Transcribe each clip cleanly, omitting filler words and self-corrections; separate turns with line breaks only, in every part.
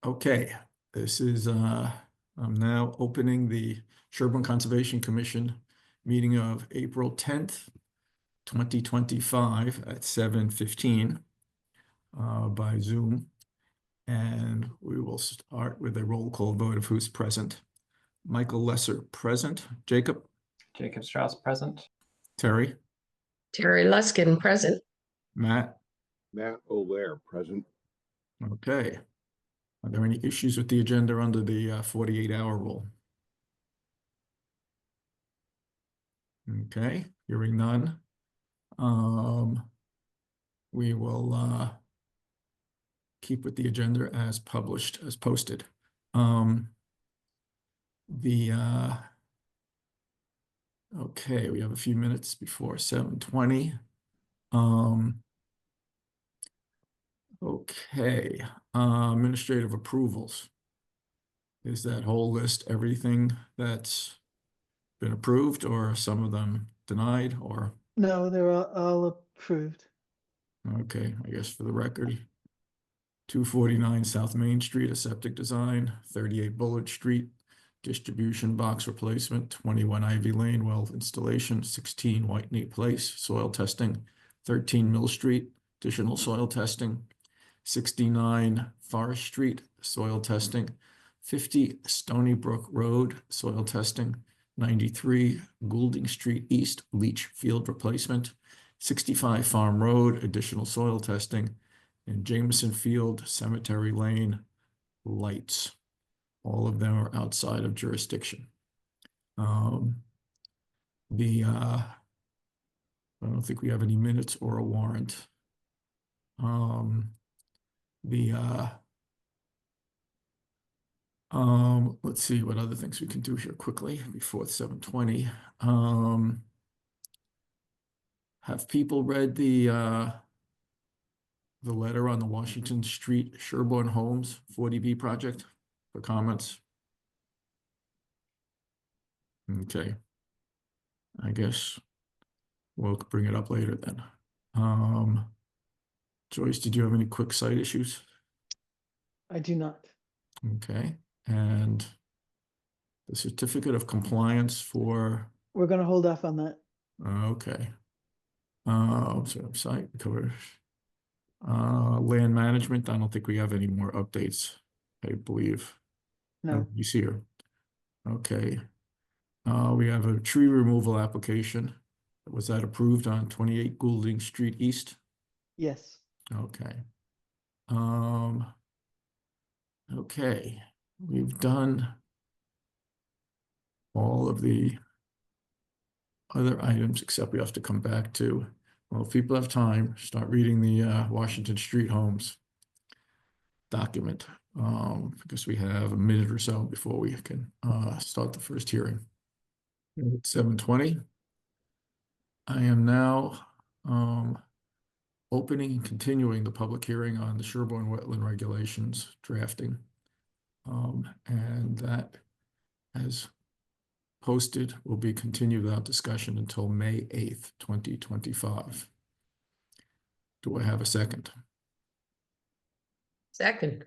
Okay, this is, I'm now opening the Sherborn Conservation Commission meeting of April 10th, 2025 at 7:15 by Zoom. And we will start with a roll call vote of who's present. Michael Lesser, present. Jacob?
Jacob Strauss, present.
Terry?
Terry Luskin, present.
Matt?
Matt O'Lear, present.
Okay. Are there any issues with the agenda under the 48-hour rule? Okay, hearing none. We will keep with the agenda as published, as posted. Okay, we have a few minutes before 7:20. Okay, administrative approvals. Is that whole list everything that's been approved, or some of them denied, or?
No, they're all approved.
Okay, I guess for the record, 249 South Main Street, a septic design, 38 Bullard Street, distribution box replacement, 21 Ivy Lane, well installation, 16 White Neat Place, soil testing, 13 Mill Street, additional soil testing, 69 Forest Street, soil testing, 50 Stony Brook Road, soil testing, 93 Goulding Street East, leach field replacement, 65 Farm Road, additional soil testing, and Jameson Field, Cemetery Lane, lights. All of them are outside of jurisdiction. I don't think we have any minutes or a warrant. Let's see what other things we can do here quickly before 7:20. Have people read the letter on the Washington Street Sherborn Homes 40B project for comments? Okay. I guess we'll bring it up later then. Joyce, did you have any quick site issues?
I do not.
Okay. And the certificate of compliance for,
We're going to hold off on that.
okay. So site covers land management. I don't think we have any more updates, I believe.
No.
You see her. Okay. We have a tree removal application. Was that approved on 28 Goulding Street East?
Yes.
Okay. Okay. We've done all of the other items, except we have to come back to, well, if people have time, start reading the Washington Street Homes document, because we have a minute or so before we can start the first hearing. It's 7:20. I am now opening and continuing the public hearing on the Sherborn Wetland Regulations drafting. And that, as posted, will be continued without discussion until May 8th, 2025. Do I have a second?
Second.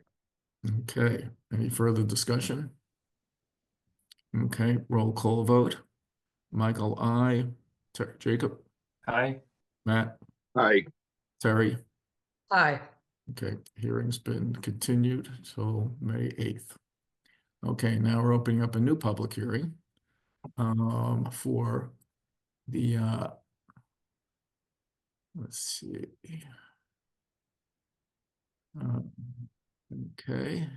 Okay, any further discussion? Okay, roll call vote. Michael, aye. Jacob?
Aye.
Matt?
Aye.
Terry?
Aye.
Okay, hearing's been continued till May 8th. Okay, now we're opening up a new public hearing for the, let's see. Okay.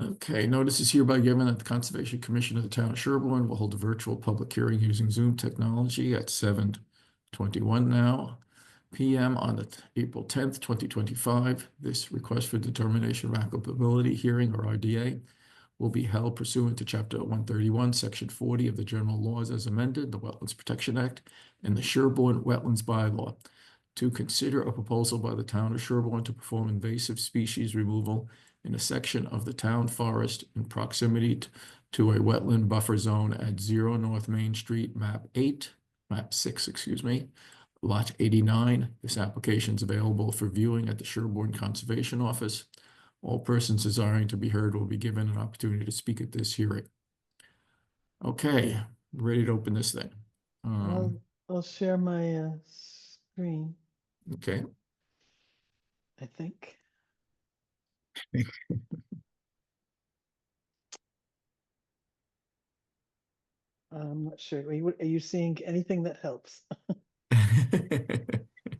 Okay, notice is hereby given that the Conservation Commission of the Town of Sherborn will hold a virtual public hearing using Zoom technology at 7:21 now p.m. on the April 10th, 2025. This request for determination of applicability hearing, or RDA, will be held pursuant to Chapter 131, Section 40 of the General Laws as amended, the Wetlands Protection Act, and the Sherborn Wetlands Bylaw, to consider a proposal by the Town of Sherborn to perform invasive species removal in a section of the town forest in proximity to a wetland buffer zone at 0 North Main Street, map 6, Lot 89. This application is available for viewing at the Sherborn Conservation Office. All persons desiring to be heard will be given an opportunity to speak at this hearing. Okay, ready to open this thing.
I'll share my screen,
Okay.
I think. I'm not sure. Are you seeing anything that helps?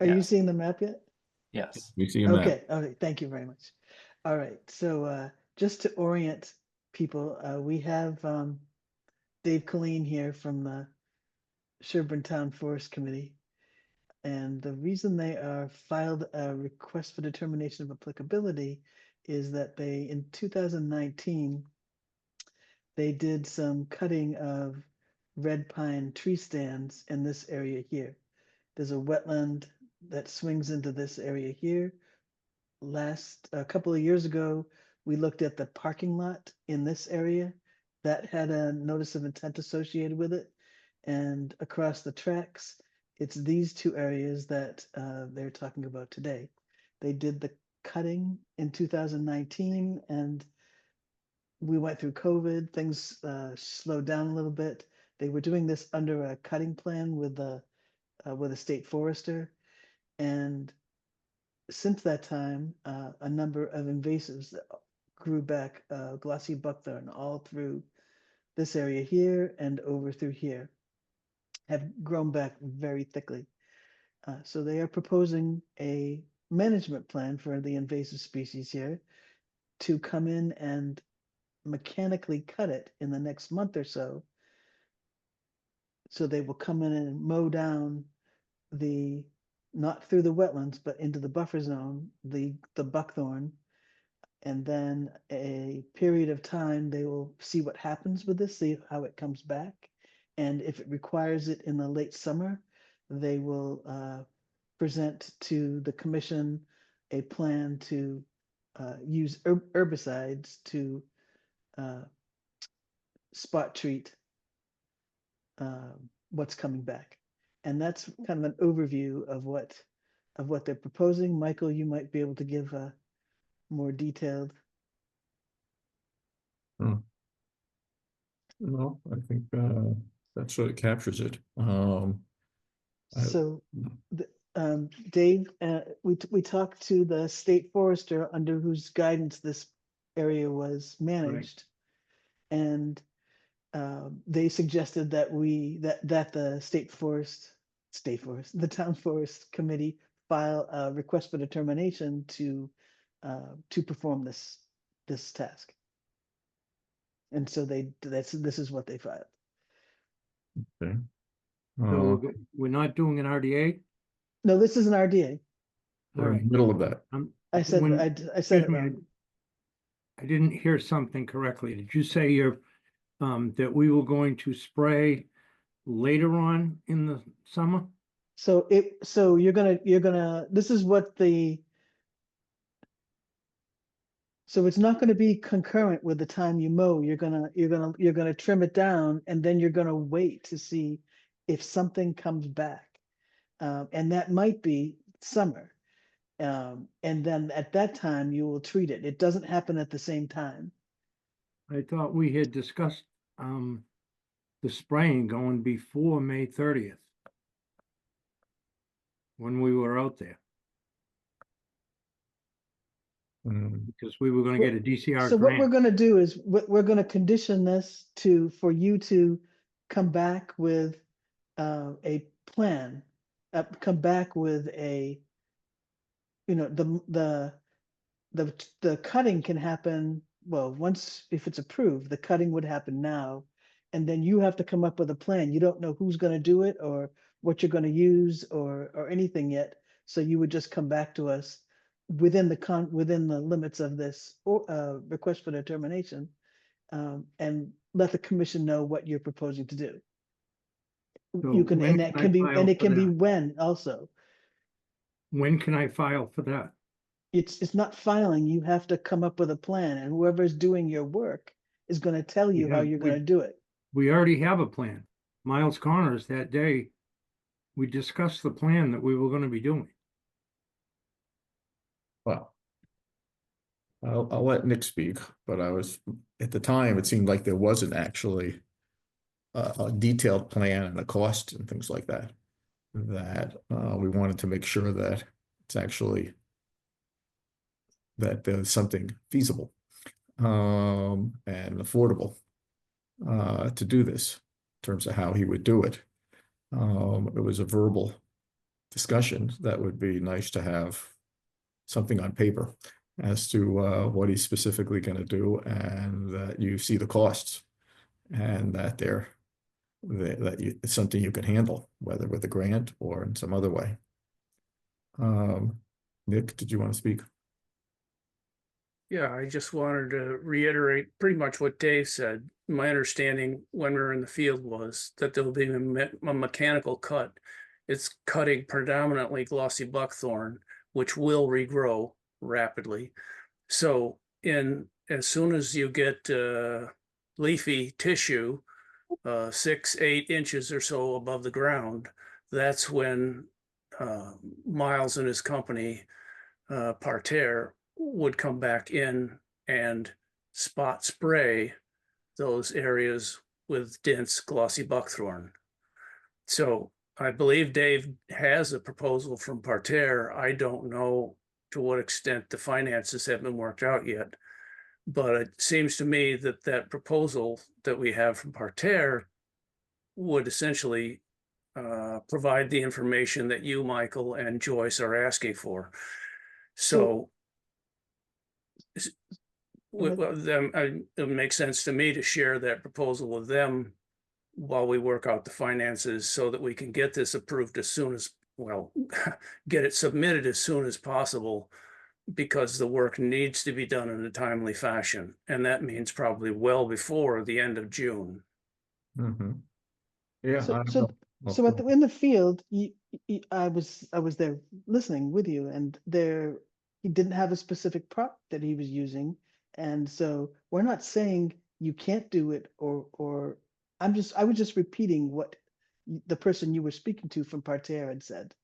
Are you
Yes.
seeing the map yet?
Yes.
You see him that?
Okay, all right, thank you very much. All right, so just to orient people, we have Dave Colleen here from the Sherburne Town Forest Committee. And the reason they are filed a request for determination of applicability is that they, in 2019, they did some cutting of red pine tree stands in this area here. There's a wetland that swings into this area here. A couple of years ago, we looked at the parking lot in this area that had a notice of intent associated with it. And across the tracks, it's these two areas that they're talking about today. They did the cutting in 2019, and we went through COVID, things slowed down a little bit. They were doing this under a cutting plan with a state forester. And since that time, a number of invasives that grew back, glossy buckthorn, all through this area here and over through here, have grown back very thickly. So they are proposing a management plan for the invasive species here to come in and mechanically cut it in the next month or so. So they will come in and mow down not through the wetlands, but into the buffer zone, the buckthorn. And then a period of time, they will see what happens with this, see how it comes back. And if it requires it in the late summer, they will present to the commission a plan to use herbicides to spot treat what's coming back. And that's kind of an overview of what they're proposing. Michael, you might be able to give a more detailed.
No, I think that sort of captures it.
So, Dave, we talked to the state forester under whose guidance this area was managed, and they suggested that the town forest committee file a request for determination to perform this task. And so this is what they filed.
Okay.
So we're not doing an RDA?
No, this is an RDA.
We're in the middle of that.
I said
When-
I said
excuse
it
me,
wrong.
I didn't hear something correctly. Did you say that we were going to spray later on in the summer?
So you're gonna, this is what so it's not gonna be concurrent with the time you mow. You're gonna trim it down, and then you're gonna wait to see if something comes back. And that might be summer. And then at that time you will treat it. It doesn't happen at the same time.
I thought we had discussed the spraying going before May 30th. When we were out there, because we were gonna get a DCR
So what we're
grant.
gonna do is we're gonna condition this for you to come back with a plan, come back with a, the cutting can happen, well, if it's approved, the cutting would happen now. And then you have to come up with a plan. You don't know who's gonna do it or what you're gonna use or anything yet. So you would just come back to us within the limits of this request for determination, and let the commission know what you're proposing to do.
So
You can,
when
and that
I
can be,
file
and it
for
can be
that?
when also.
When can I file for that?
It's not filing. You have to come up with a plan, and whoever's doing your work is going to tell you how you're going to do it.
We already have a plan. Miles Connors that day We discussed the plan that we were gonna be doing.
Well, I'll let Nick speak, but at the time, it seemed like there wasn't actually a detailed plan and a cost and things like that. We wanted to make sure that it's actually that there's something feasible and affordable to do this in terms of how he would do it. It was a verbal discussion that would be nice to have something on paper as to what he's specifically going to do, and that you see the costs, and that it's something you can handle, whether with a grant or in some other way. Nick, did you want to speak?
Yeah, I just wanted to reiterate pretty much what Dave said. My understanding when we were in the field was that there will be a mechanical cut. It's cutting predominantly glossy buckthorn, which will regrow rapidly. So as soon as you get leafy tissue, 6-8 inches or so above the ground, that's when Miles and his company, Parterre, would come back in and spot spray those areas with dense glossy buckthorn. So I believe Dave has a proposal from Parterre. I don't know to what extent the finances have been worked out yet, but it seems to me that that proposal that we have from Parterre would essentially provide the information that you, Michael, and Joyce are asking for. So with them, it makes sense to me to share that proposal with them while we work out the finances, so that we can get this approved as soon as, well, get it submitted as soon as possible, because the work needs to be done in a timely fashion. And that means probably well before the end of June.
Mm-hmm. Yeah.
So,
I don't
so,
know.
so in the field, I was there listening with you, and he didn't have a specific prop that he was using, and so we're not saying you can't do it, or I was just repeating what the person you were speaking to from Parterre had said.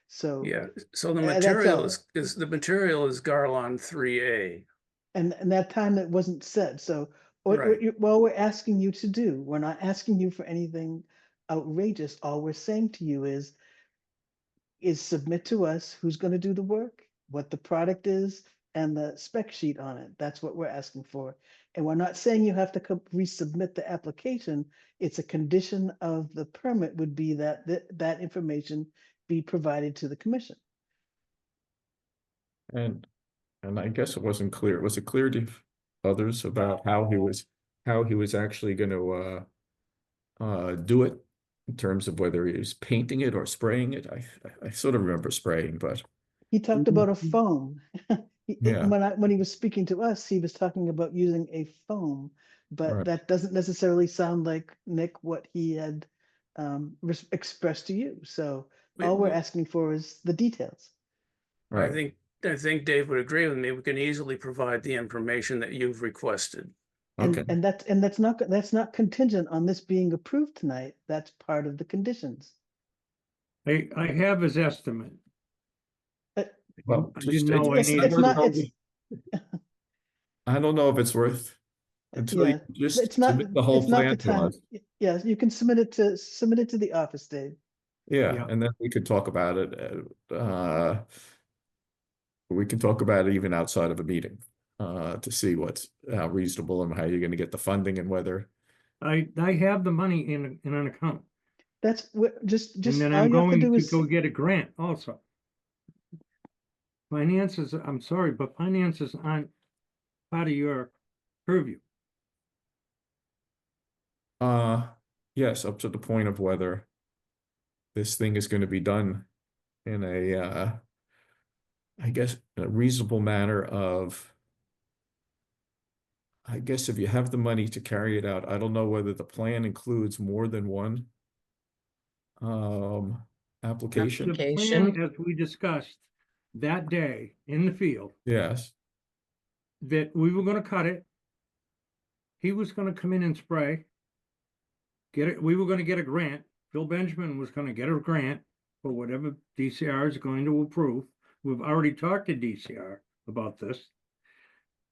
So
Yeah, so the
that's
material
all.
is the material is Garland 3A.
And that time it wasn't said. So
Right.
well, we're asking you to do, we're not asking you for anything outrageous. All we're saying to you is submit to us who's going to do the work, what the product is, and the spec sheet on it. That's what we're asking for. And we're not saying you have to resubmit the application. It's a condition of the permit would be that that information be provided to the commission.
And I guess it wasn't clear. Was it clear to others about how he was actually going to do it, in terms of whether he was painting it or spraying it? I sort of remember spraying, but
He talked about a foam.
Yeah.
When he was speaking to us, he was talking about using a foam, but
Right.
that doesn't necessarily sound like, Nick, what he had expressed to you. So all we're asking for is the details.
Right.
I think Dave would agree with me. We can easily provide the information that you've requested.
Okay.
And that's not contingent on this being approved tonight. That's part of the conditions.
I have his estimate.
Well,
I didn't know I
It's
needed.
not,
I don't know if it's worth until
yeah,
you just
it's not,
submit the whole
it's not the
plan to
time.
us.
Yes, you can submit it to the office, Dave.
Yeah,
Yeah.
and then we could talk about it. We can talk about it even outside of a meeting, to see how reasonable and how you're going to get the funding and whether.
I have the money in an account,
That's what, just
and then
all
I'm
you have to
going
do
to
is,
go get a grant also. Finances, I'm sorry, but finances aren't part of your purview.
Yes, up to the point of whether this thing is going to be done in I guess, a reasonable manner of, I guess if you have the money to carry it out. I don't know whether the plan includes more than one application.
The plan, as we discussed that day in the field,
Yes,
that we were gonna cut it. He was gonna come in and spray. We were gonna get a grant. Bill Benjamin was gonna get a grant for whatever DCR is going to approve. We've already talked to DCR about this.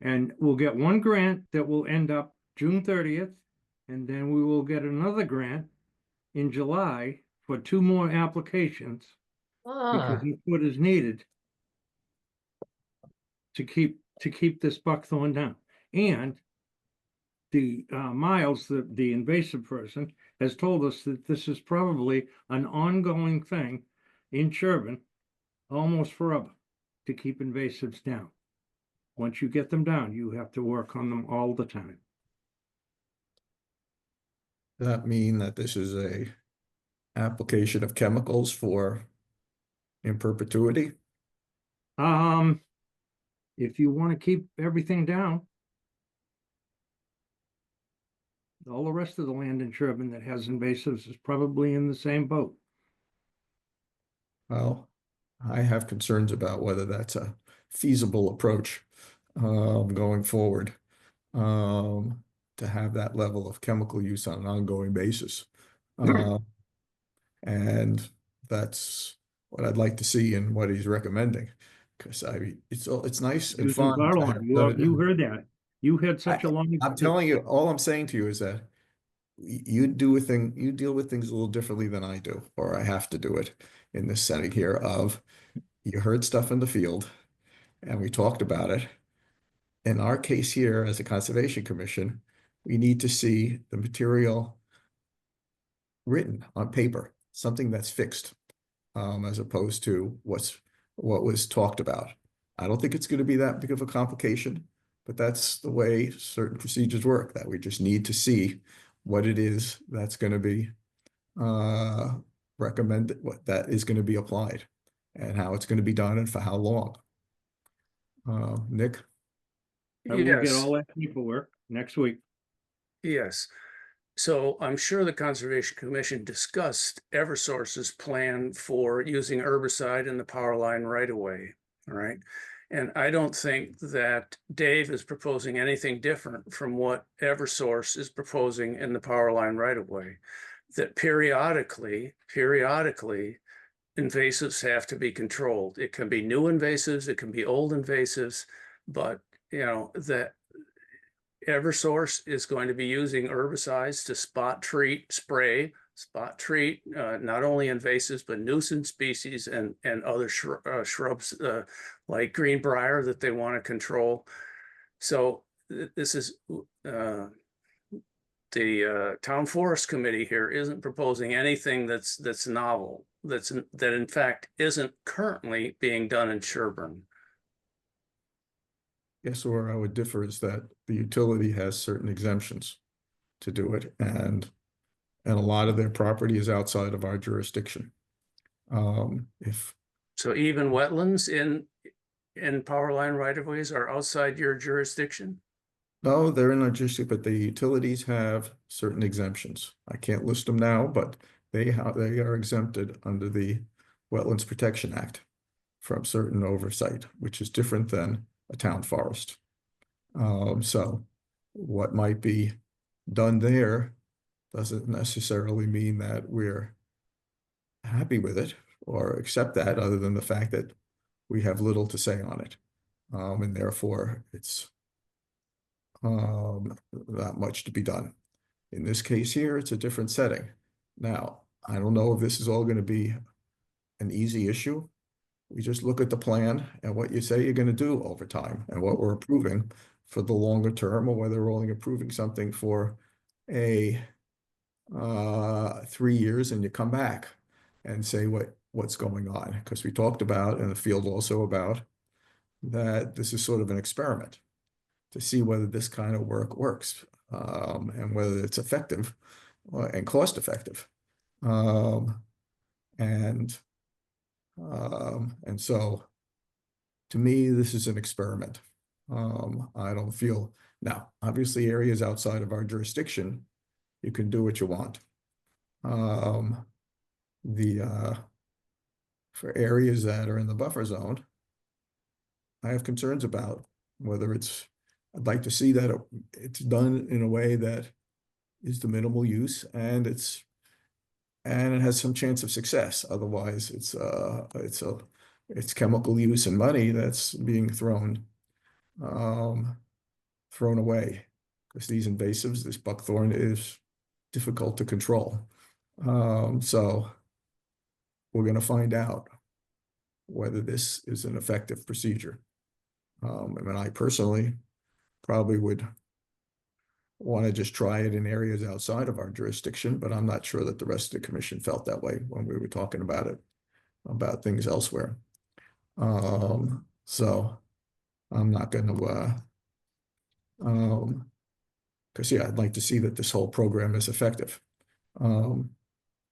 And we'll get one grant that will end up June 30th, and then we will get another grant in July for 2 more applications, because
Ah,
that's what is needed to keep this buckthorn down. And the Miles, the invasive person, has told us that this is probably an ongoing thing in Sherborn almost forever, to keep invasives down. Once you get them down, you have to work on them all the time.
Does that mean that this is a application of chemicals for in perpetuity?
If you want to keep everything down, all the rest of the land in Sherborn that has invasives is probably in the same boat.
Well, I have concerns about whether that's a feasible approach going forward, to have that level of chemical use on an ongoing basis. And that's what I'd like to see in what he's recommending. Because it's nice and
Using
fun to
bottle
have
on,
done
you
it.
heard that. You had such a long.
I'm telling you, all I'm saying to you is that you deal with things a little differently than I do, or I have to do it in this setting here of you heard stuff in the field and we talked about it. In our case here, as a Conservation Commission, we need to see the material written on paper, something that's fixed, as opposed to what was talked about. I don't think it's going to be that big of a complication, but that's the way certain procedures work, that we just need to see what it is that's going to be recommended, what that is going to be applied, and how it's going to be done and for how long. Nick?
I will get
Yes,
all that paperwork next week.
yes. So I'm sure the Conservation Commission discussed Eversource's plan for using herbicide in the power line right away, all right? And I don't think that Dave is proposing anything different from what Eversource is proposing in the power line right away. That periodically, invasives have to be controlled. It can be new invasives, it can be old invasives, but you know that Eversource is going to be using herbicides to spot treat, not only invasives, but nuisance species and other shrubs like greenbrier that they want to control. So this is the Town Forest Committee here isn't proposing anything that's novel, that in fact isn't currently being done in Sherborn.
Yes, where I would differ is that the utility has certain exemptions to do it, and a lot of their property is outside of our jurisdiction. If
So even wetlands in power line right-of-ways are outside your jurisdiction?
no, they're in our jurisdiction, but the utilities have certain exemptions. I can't list them now, but they are exempted under the Wetlands Protection Act from certain oversight, which is different than a town forest. So what might be done there doesn't necessarily mean that we're happy with it or accept that, other than the fact that we have little to say on it. And therefore it's not much to be done. In this case here, it's a different setting. Now, I don't know if this is all going to be an easy issue. We just look at the plan and what you say you're going to do over time and what we're approving for the longer term, or whether we're only approving something for a 3 years and you come back and say what's going on. Because we talked about, in the field also about, that this is sort of an experiment to see whether this kind of work works, and whether it's effective and cost effective. And so to me, this is an experiment. I don't feel, now, obviously areas outside of our jurisdiction, you can do what you want. For areas that are in the buffer zone, I have concerns about whether I'd like to see that it's done in a way that is the minimal use, and and it has some chance of success. Otherwise, it's chemical use and money that's being thrown away, because these invasives, this buckthorn, is difficult to control. So we're going to find out whether this is an effective procedure. And I personally probably would want to just try it in areas outside of our jurisdiction, but I'm not sure that the rest of the commission felt that way when we were talking about it, about things elsewhere. So I'm not going to, because yeah, I'd like to see that this whole program is effective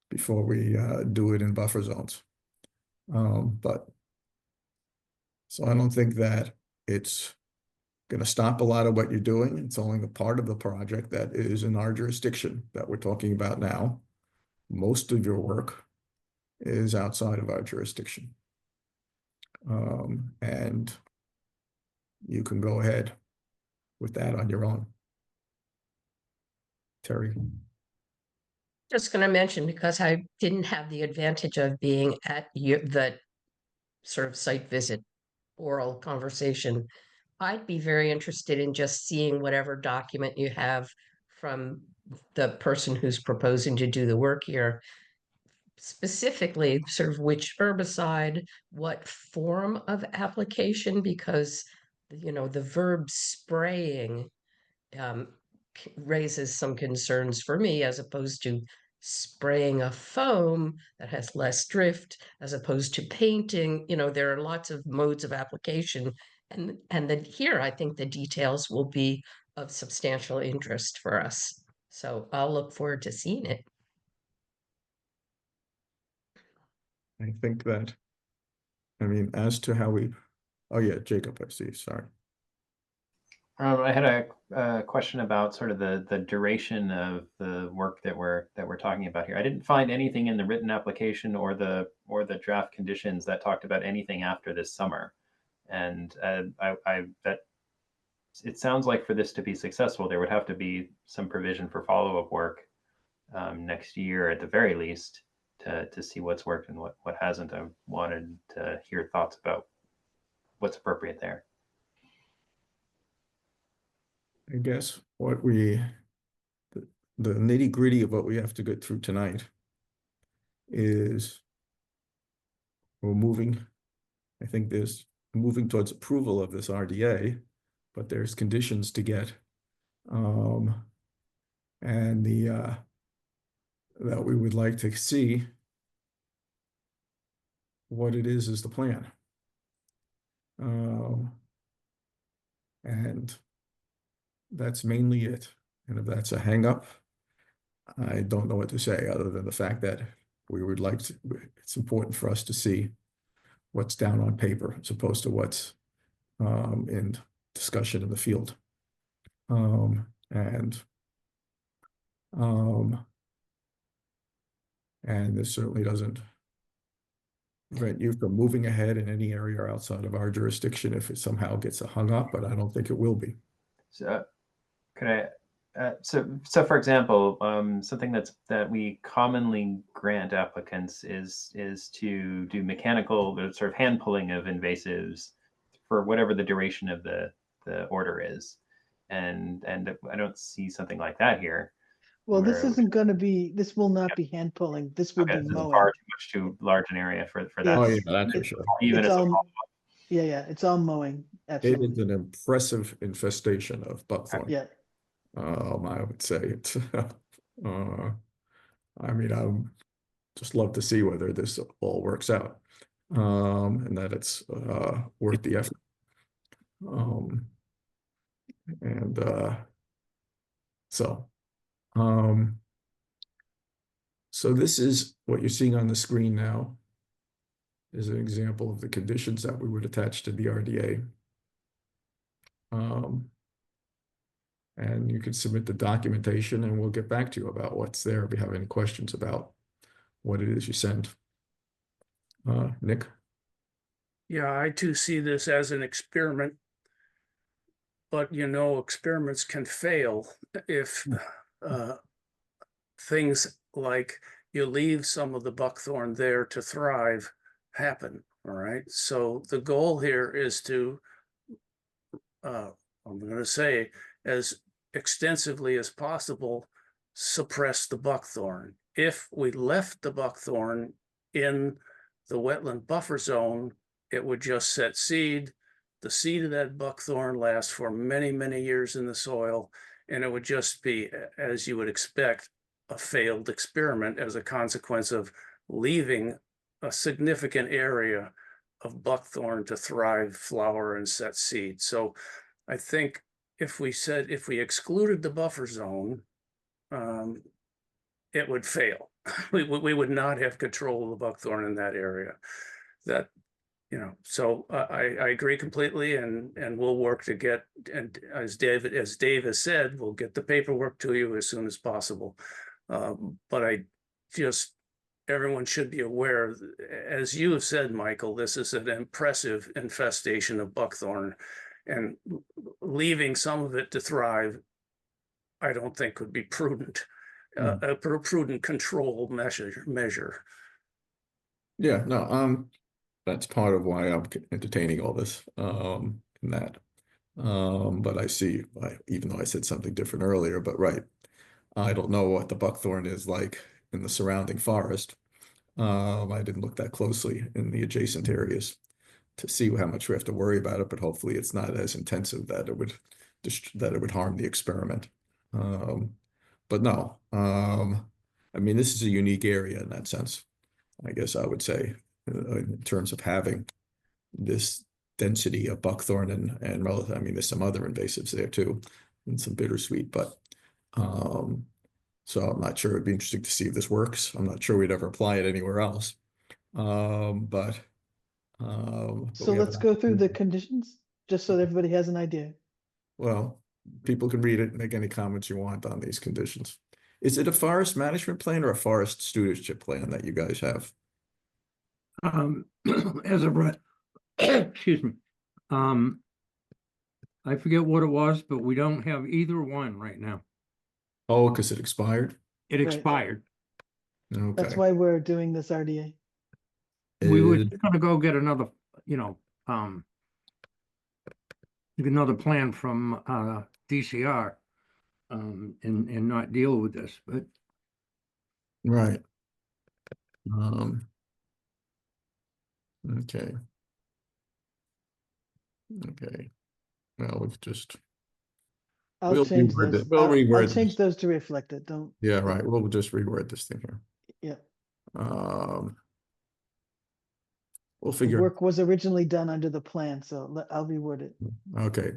before we do it in buffer zones. But so I don't think that it's going to stop a lot of what you're doing. It's only a part of the project that is in our jurisdiction that we're talking about now. Most of your work is outside of our jurisdiction. And you can go ahead with that on your own. Terry.
Just going to mention, because I didn't have the advantage of being at the sort of site visit oral conversation, I'd be very interested in just seeing whatever document you have from the person who's proposing to do the work here, specifically sort of which herbicide, what form of application, because the verb spraying raises some concerns for me, as opposed to spraying a foam that has less drift, as opposed to painting. There are lots of modes of application, and then here I think the details will be of substantial interest for us. So I'll look forward to seeing it.
I think that, I mean, as to how we, oh yeah, Jacob, I see, sorry.
I had a question about sort of the duration of the work that we're talking about here. I didn't find anything in the written application or the draft conditions that talked about anything after this summer. And it sounds like for this to be successful, there would have to be some provision for follow-up work next year at the very least to see what's worked and what hasn't. I wanted to hear thoughts about what's appropriate there.
I guess what the nitty gritty of what we have to get through tonight is we're moving, I think there's moving towards approval of this RDA, but there's conditions to get. And that we would like to see what it is the plan. And that's mainly it. And if that's a hang up, I don't know what to say other than the fact that we would like to, it's important for us to see what's down on paper as opposed to what's in discussion in the field. And this certainly doesn't prevent you from moving ahead in any area outside of our jurisdiction if it somehow gets hung up, but I don't think it will be.
So, could I? So for example, something that we commonly grant applicants is to do mechanical sort of hand pulling of invasives for whatever the duration of the order is, and I don't see something like that here.
Well, this
where-
isn't going to be, this will not be hand pulling. This will
Okay,
be
this is
mowing.
far too large an area for that.
Oh, yeah,
It's-
that's for
it's-
sure.
Even
It's
as a
all, yeah, it's all mowing.
It
Absolutely.
is an impressive infestation of buckthorn.
Yeah.
I would say it's, I mean, I would just love to see whether this all works out, and that it's worth the effort. And so this is what you're seeing on the screen now is an example of the conditions that we would attach to the RDA. And you can submit the documentation and we'll get back to you about what's there if you have any questions about what it is you send. Nick?
Yeah, I too see this as an experiment. But experiments can fail if things like, you leave some of the buckthorn there to thrive, happen. All right. So the goal here is to, I'm going to say, as extensively as possible, suppress the buckthorn. If we left the buckthorn in the wetland buffer zone, it would just set seed. The seed of that buckthorn lasts for many, many years in the soil, and it would just be, as you would expect, a failed experiment as a consequence of leaving a significant area of buckthorn to thrive, flower, and set seed. So I think if we excluded the buffer zone, it would fail. We would not have control of the buckthorn in that area. That, so I agree completely, and we'll work to get, and as Dave has said, we'll get the paperwork to you as soon as possible. But everyone should be aware, as you have said, Michael, this is an impressive infestation of buckthorn, and leaving some of it to thrive, I don't think would be prudent, a prudent control measure.
Yeah, no, that's part of why I'm entertaining all this, in that. But I see, even though I said something different earlier, but right. I don't know what the buckthorn is like in the surrounding forest. I didn't look that closely in the adjacent areas to see how much we have to worry about it, but hopefully it's not as intensive that it would harm the experiment. But no, I mean, this is a unique area in that sense, I guess I would say, in terms of having this density of buckthorn and relative. I mean, there's some other invasives there too, and some bittersweet, but so I'm not sure. It'd be interesting to see if this works. I'm not sure we'd ever apply it anywhere else. But
So
we have
let's
an
go through the
opportunity.
conditions, just so that everybody has an idea.
Well, people can read it and make any comments you want on these conditions. Is it a forest management plan or a forest stewardship plan that you guys have?
As of right, excuse me. I forget what it was, but we don't have either one right now.
Oh, because it expired?
It
Right.
expired.
That's
Okay.
why we're doing this RDA.
We were
Is-
gonna go get another, another plan from DCR, and not deal with this, but
Right. Okay. Okay. Well, we've just,
I'll
we'll
change
reword
those.
it. We'll
I'll
reword
change
this.
those to reflect it. Don't.
Yeah, right. We'll just reword this thing here.
Yeah.
We'll
The
figure.
work was originally done under the plan, so I'll reword it.
Okay.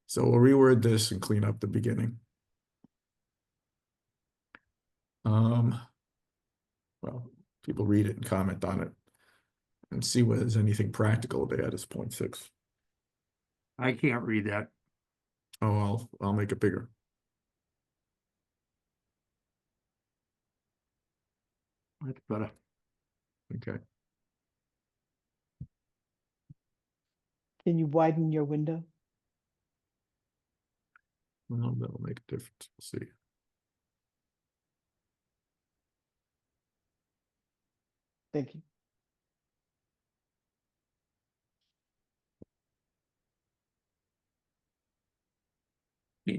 So we'll reword this and clean up the beginning. Well, people read it and comment on it and see whether there's anything practical they add as 0.6.
I can't read that.
Oh, I'll make it bigger.
That's better.
Okay.
Can you widen your window?
Well, that'll make a difference. We'll see.
Thank you.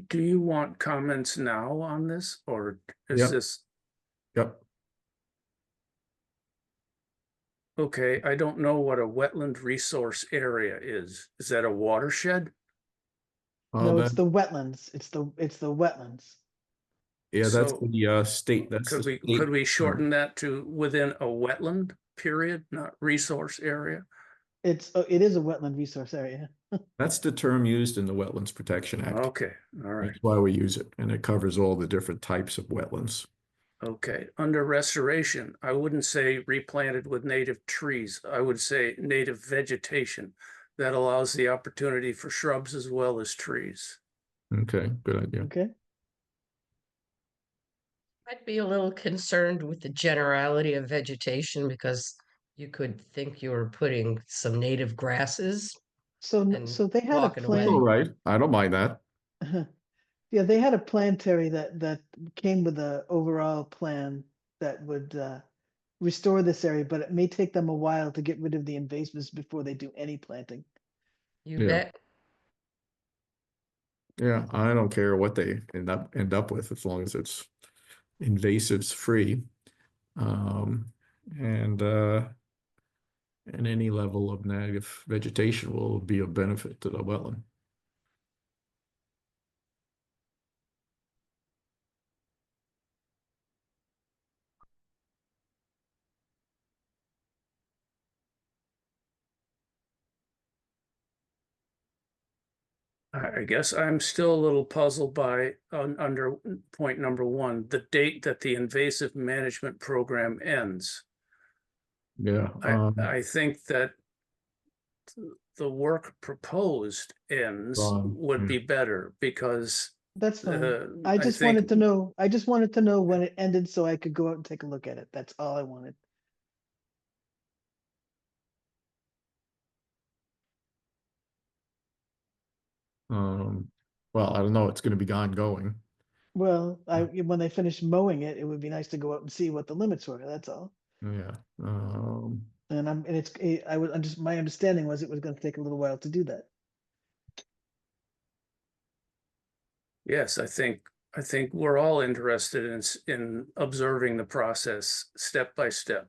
Do you want comments now on this, or is
Yep.
this,
Yep.
okay, I don't know what a wetland resource area is. Is that a watershed?
No, it's
That,
the wetlands. It's the wetlands.
yeah, that's
So
the state. That's
Could
the
we
state.
shorten that to within a wetland period, not resource area?
It is a wetland resource area.
That's the term used in the Wetlands Protection Act.
Okay, all right.
That's why we use it, and it covers all the different types of wetlands.
Okay, under restoration, I wouldn't say replanted with native trees. I would say native vegetation that allows the opportunity for shrubs as well as trees.
Okay, good idea.
Okay.
I'd be a little concerned with the generality of vegetation because you could think you were putting some native grasses.
So
And
they had a
walking away.
All
plan.
right, I don't mind that.
Yeah, they had a plan, Terry, that came with a overall plan that would restore this area, but it may take them a while to get rid of the invasives before they do any planting.
You
Yeah.
bet.
Yeah, I don't care what they end up with as long as it's invasives free. Um, and any level of native vegetation will be of benefit to the wetland.
I guess I'm still a little puzzled by under point number one, the date that the invasive management program ends.
Yeah.
I think that the work proposed ends
Wrong,
would
yeah.
be better because
That's fine.
I
I just
think-
wanted to know, I just wanted to know when it ended so I could go out and take a look at it. That's all I wanted.
Well, I don't know. It's going to be ongoing.
Well, when they finish mowing it, it would be nice to go out and see what the limits were. That's all.
Yeah.
And I was, my understanding was it was going to take a little while to do that.
yes, I think we're all interested in observing the process step by step.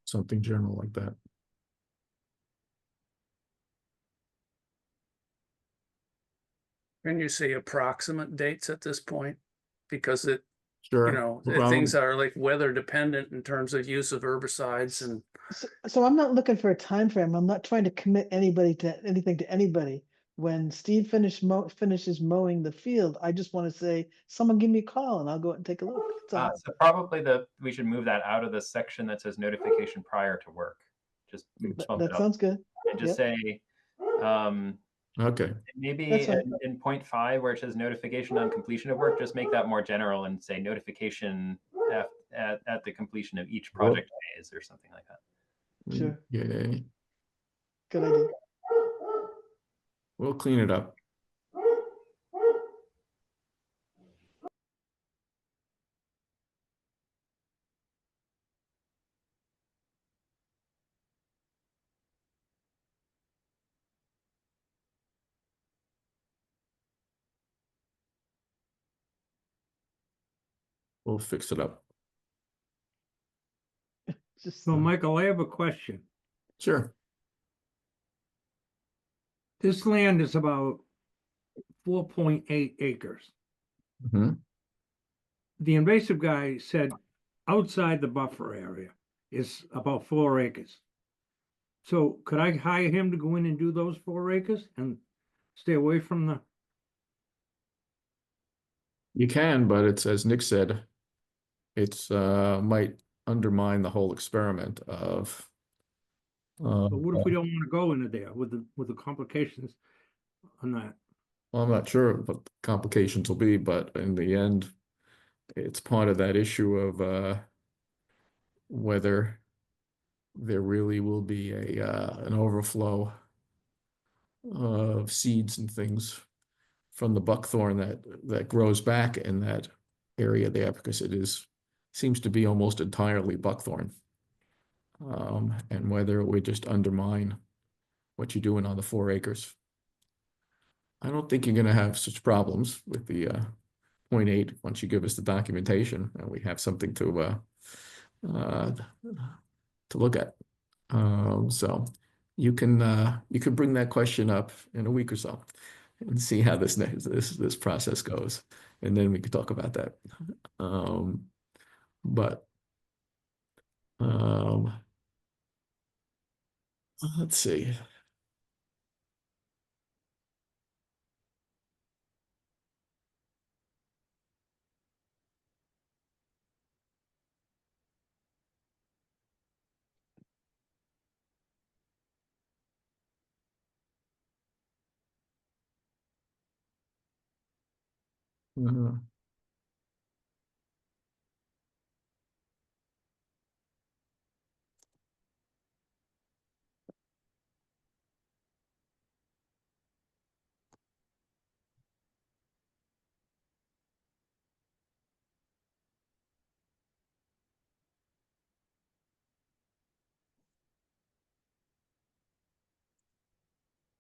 Something general like that.
Can you say approximate dates at this point? Because it,
Sure.
you know,
No problem.
things are like weather dependent in terms of use of herbicides and
So I'm not looking for a time frame. I'm not trying to commit anybody to anything to anybody. When Steve finishes mowing the field, I just want to say, someone give me a call and I'll go out and take a look. That's all.
So probably we should move that out of the section that says notification prior to work. Just bump it
That
up
sounds good.
and just
Yep.
say,
Okay.
maybe
That's fine.
in point 5 where it says notification on completion of work, just make that more general and say notification at the completion of each project phase or something like that.
Sure.
Yay.
Good idea.
We'll clean it up. We'll fix it up.
Just
So Michael, I have a question.
Sure.
This land is about 4.8 acres.
Mhm.
The invasive guy said outside the buffer area is about 4 acres. So could I hire him to go in and do those 4 acres and stay away from the,
You can, but it's, as Nick said, it's might undermine the whole experiment of
but what if we don't want to go into there with the complications on that?
well, I'm not sure what the complications will be, but in the end, it's part of that issue of whether there really will be an overflow of seeds and things from the buckthorn that grows back in that area there, because seems to be almost entirely buckthorn. And whether it would just undermine what you're doing on the 4 acres. I don't think you're gonna have such problems with the 0.8 once you give us the documentation and we have something to look at. So you can bring that question up in a week or so and see how this process goes, and then we could talk about that. But let's see. Uh,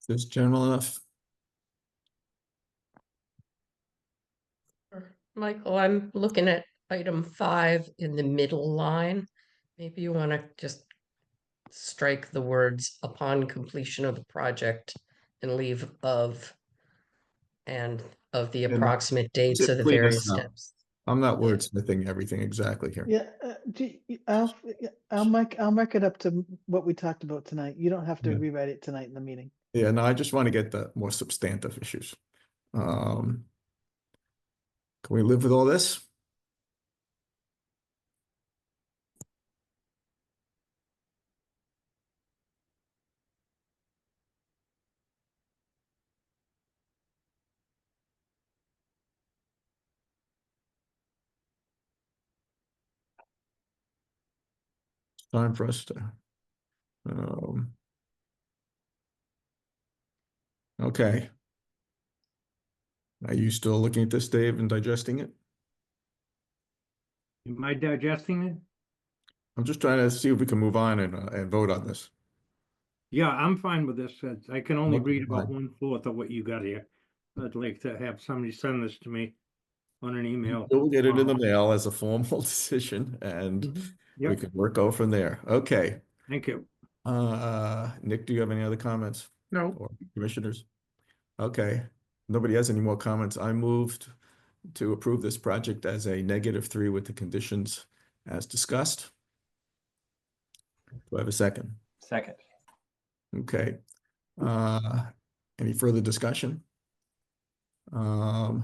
Is this general enough?
Michael, I'm looking at item 5 in the middle line. Maybe you want to just strike the words upon completion of the project and leave of and of the
And
approximate dates
just
of the
clean this
various
up.
steps.
I'm not
Yeah.
wordsmithing everything exactly here.
Yeah, I'll mark it up to what we talked about tonight. You don't have to
Yeah.
rewrite it tonight in the meeting.
Yeah, no, I just want to get the more substantive issues. Can we live with all this? It's time for us to. Okay. Are you still looking at this, Dave, and digesting it?
Am I digesting it?
I'm just trying to see if we can move on and vote on this.
Yeah, I'm fine with this. I can only
Okay,
read about
fine.
1/4 of what you got here. I'd like to have somebody send this to me on an email.
We'll get it in the mail as a formal decision and we
Yep,
can work out from there. Okay.
thank you.
Nick, do you have any other comments
No,
or commissioners? Okay. Nobody has any more comments. I moved to approve this project as a -3 with the conditions as discussed. Do I have a second?
Second.
Okay. Any further discussion? Roll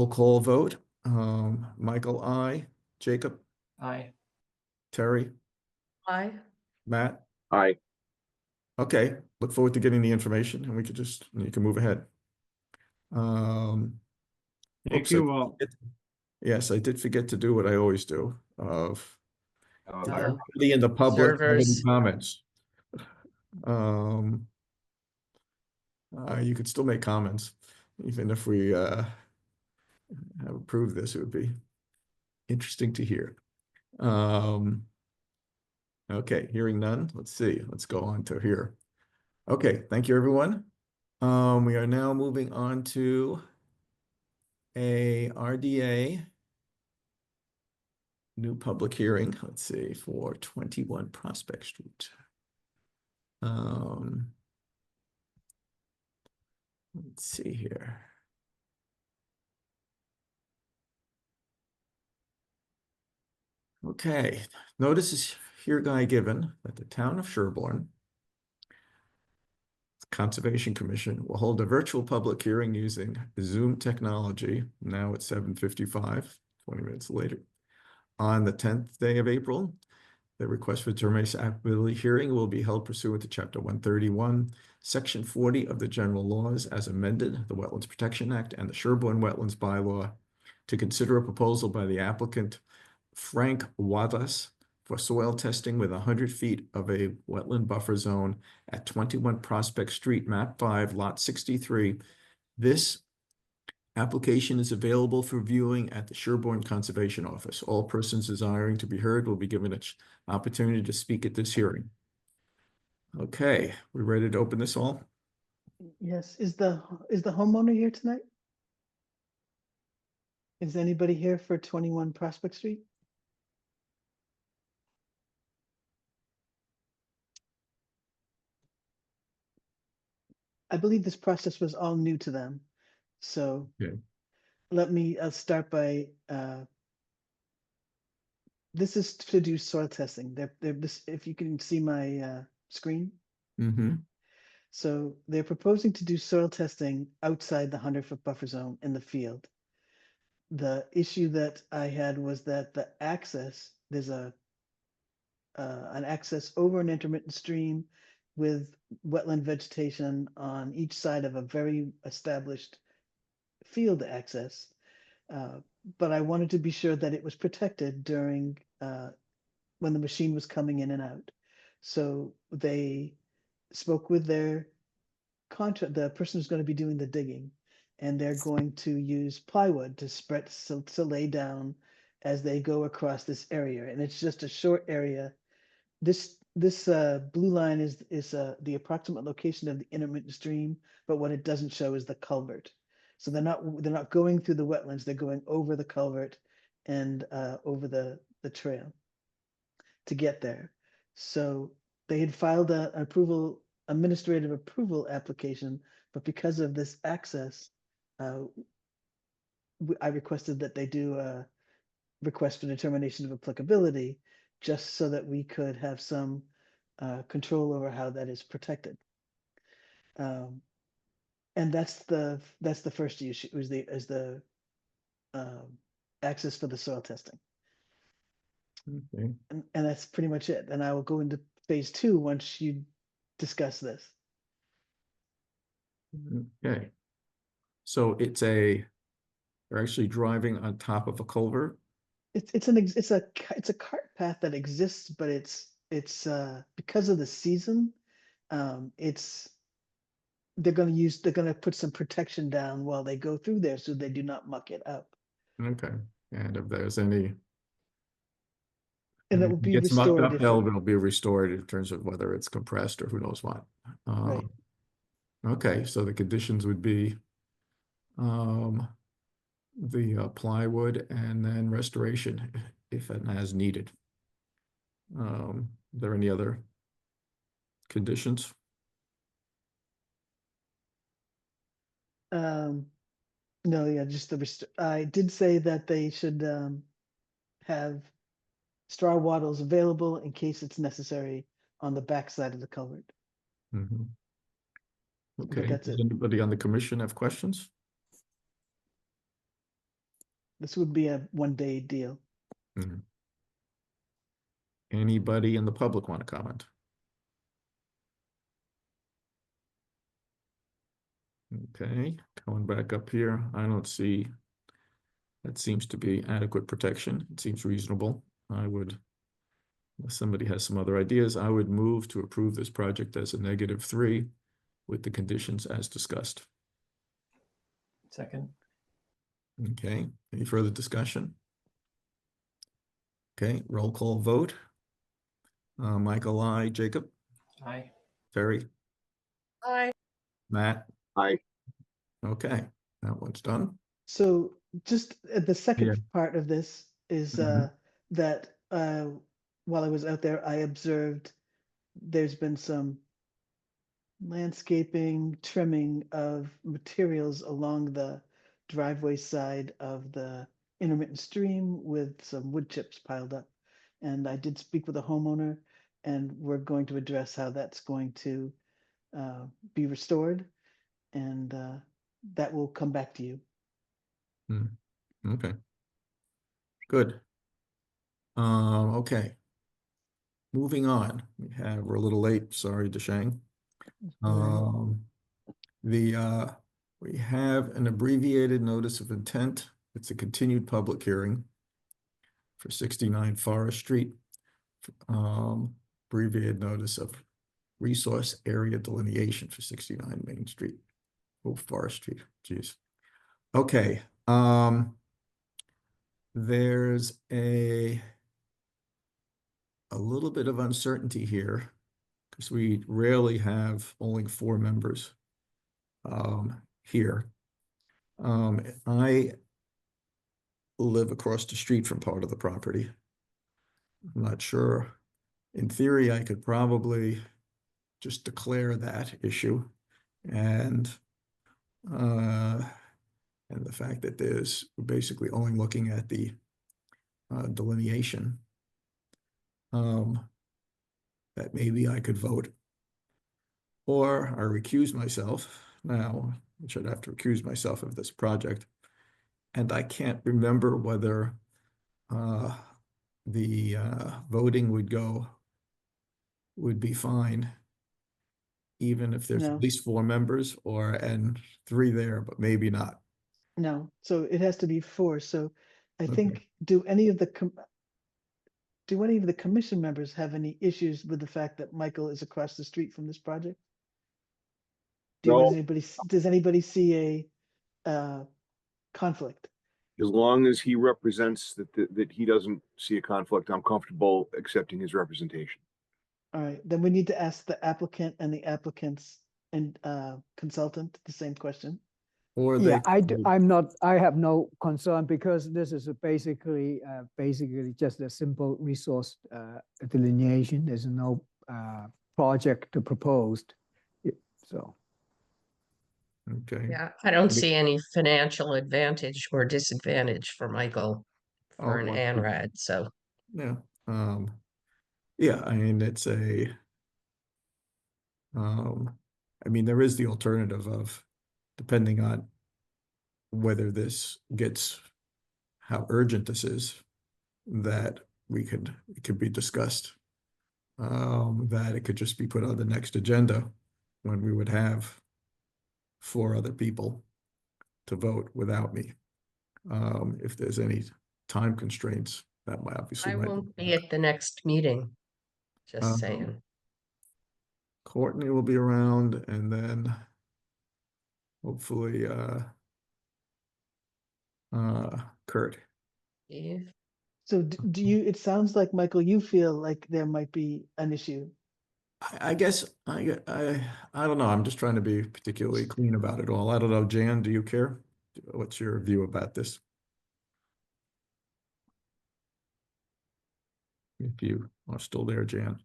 call vote. Michael, I. Jacob,
Aye.
Terry,
Aye.
Matt.
Aye.
Okay, look forward to getting the information and you can move ahead.
Thank
Oops, I
you
did
all.
forget- Yes, I did forget to do what I always do of
Oh,
did
aye.
everybody in the public have any
Observers.
comments? You could still make comments, even if we have approved this, it would be interesting to hear. Okay, hearing none, let's see, let's go on to here. Okay, thank you, everyone. We are now moving on to a RDA new public hearing, let's see, for 21 Prospect Street. Let's see here. Okay, notice is hereby given that the town of Sherborn Conservation Commission will hold a virtual public hearing using Zoom technology, now at 7:55, 20 minutes later, on the 10th day of April. The request for determination of applicability hearing will be held pursuant to Chapter 131, Section 40 of the General Laws as amended, the Wetlands Protection Act, and the Sherborn Wetlands Bylaw, to consider a proposal by the applicant Frank Wadas for soil testing with 100 feet of a wetland buffer zone at 21 Prospect Street, Map 5, Lot 63. This application is available for viewing at the Sherborn Conservation Office. All persons desiring to be heard will be given an opportunity to speak at this hearing. Okay, we ready to open this all?
Yes, is the homeowner here tonight? Is anybody here for 21 Prospect Street? I believe this process was all new to them. So
Okay.
let me start by, this is to do soil testing. If you can see my screen.
Mm-hmm.
So they're proposing to do soil testing outside the 100-foot buffer zone in the field. The issue that I had was that the access, there's an access over an intermittent stream with wetland vegetation on each side of a very established field access. But I wanted to be sure that it was protected during when the machine was coming in and out. So they spoke with their the person who's going to be doing the digging, and they're going to use plywood to spread to lay down as they go across this area. And it's just a short area this blue line is the approximate location of the intermittent stream, but what it doesn't show is the culvert. So they're not going through the wetlands, they're going over the culvert and over the trail to get there. So they had filed an administrative approval application, but because of this access, I requested that they do a request for determination of applicability, just so that we could have some control over how that is protected. And that's the first issue, is the access for the soil testing.
Okay.
And that's pretty much it. And I will go into phase 2 once you discuss this.
Okay. So they're actually driving on top of a culvert.
It's a cart path that exists, but it's because of the season, they're going to put some protection down while they go through there so they do not muck it up.
Okay. And if there's any,
And it
if
will
it
be
gets mucked
restored
up, it'll be restored in terms of whether it's compressed or who knows what.
Right.
Okay, so the conditions would be the plywood and then restoration if and as needed. Are there any other conditions?
No, yeah, just I did say that they should have straw wattles available in case it's necessary on the backside of the culvert.
Mhm. Okay,
that's
does
it.
anybody on the commission have questions?
This would be a one-day deal.
Mhm. Anybody in the public want to comment? Okay, going back up here, I don't see, that seems to be adequate protection. It seems reasonable. Unless somebody has some other ideas, I would move to approve this project as a -3 with the conditions as discussed.
Second.
Okay, any further discussion? Okay, roll call vote. Michael, I, Jacob,
Aye.
Terry,
Aye.
Matt.
Aye.
Okay, that one's done.
So just the second
Yeah.
part of this is
Mhm.
that while I was out there, I observed there's been some landscaping, trimming of materials along the driveway side of the intermittent stream with some wood chips piled up. And I did speak with a homeowner, and we're going to address how that's going to be restored, and that will come back to you.
Okay. Good. Okay. Moving on, we're a little late, sorry, Deshang. We have an abbreviated notice of intent. It's a continued public hearing for 69 Forest Street. Abbreviated notice of resource area delineation for 69 Main Street. Oh, Forest Street, geez. Okay, there's a little bit of uncertainty here because we rarely have only 4 members here. I live across the street from part of the property. I'm not sure. In theory, I could probably just declare that issue, and the fact that we're basically only looking at the delineation, that maybe I could vote, or I recuse myself now, which I'd have to recuse myself of this project. And I can't remember whether the voting would be fine, even if there's
No.
at least 4 members and 3 there, but maybe not.
No, so it has to be 4. So I
Okay.
think, do any of the commission members have any issues with the fact that Michael is across the street from this project?
No.
Does anybody see a conflict?
As long as he represents that he doesn't see a conflict, I'm comfortable accepting his representation.
All right, then we need to ask the applicant and the applicant's and consultant the same question.
Or
Yeah,
they,
I have no concern because this is basically just a simple resource delineation. There's no project to propose. So,
okay.
Yeah, I don't
Me-
see any financial advantage or disadvantage for Michael for
Oh,
an
well,
ANRAD, so.
yeah, yeah, I mean, it's I mean, there is the alternative of, depending on whether this gets, how urgent this is, that it could be discussed. That it could just be put on the next agenda when we would have 4 other people to vote without me. If there's any time constraints, that might obviously
I
might.
won't be at the next meeting, just
Um,
saying.
Courtney will be around, and then hopefully Kurt.
Steve?
So do you, it sounds like, Michael, you feel like there might be an issue.
I guess I don't know. I'm just trying to be particularly clean about it all. I don't know, Jan, do you care? What's your view about this? If you are still there, Jan.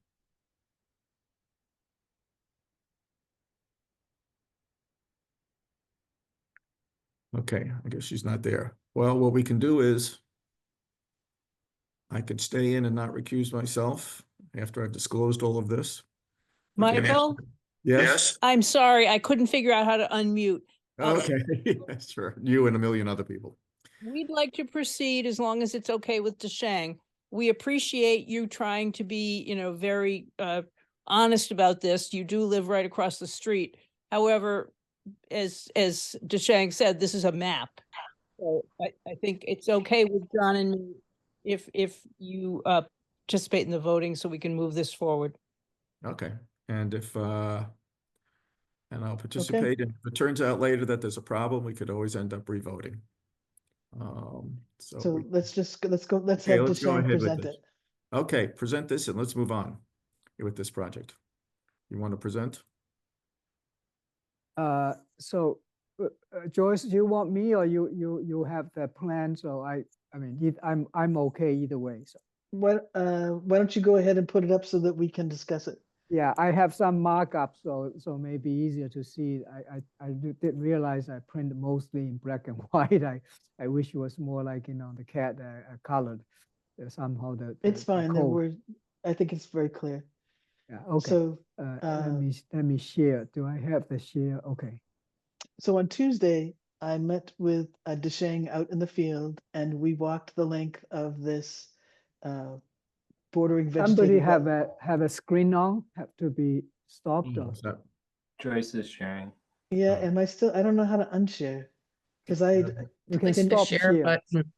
Okay, I guess she's not there. Well, what we can do is I could stay in and not recuse myself after I've disclosed all of this.
Michael,
Yes?
I'm sorry, I couldn't figure out how to unmute.
Okay, sure. You and a million other people.
We'd like to proceed as long as it's okay with DeShang. We appreciate you trying to be, very honest about this. You do live right across the street. However, as DeShang said, this is a map. So I think it's okay with John and me if you participate in the voting so we can move this forward.
Okay, and and I'll participate, and if it turns out later that there's a problem, we could always end up revoting.
So let's go, let's
Okay,
have
let's go
Deshane
ahead with
present
this.
it.
Okay, present this and let's move on with this project. You want to present?
Joyce, do you want me or you have the plan? So I mean, I'm okay either way. So
Why don't you go ahead and put it up so that we can discuss it?
yeah, I have some markup, so maybe easier to see. I didn't realize I printed mostly in black and white. I wish it was more like the cat colored. Somehow
It's fine.
code.
I think it's very clear.
Yeah. Okay.
So
Let me share. Do I have the share? Okay.
so on Tuesday, I met with Deshang out in the field, and we walked the length of this bordering
Somebody
vegetated
have a screen on, have to be stopped. Or,
Is that-
Joyce is sharing.
Yeah, am I still? I don't know how to unshare because I
you can
Click the
stop
share
share
button.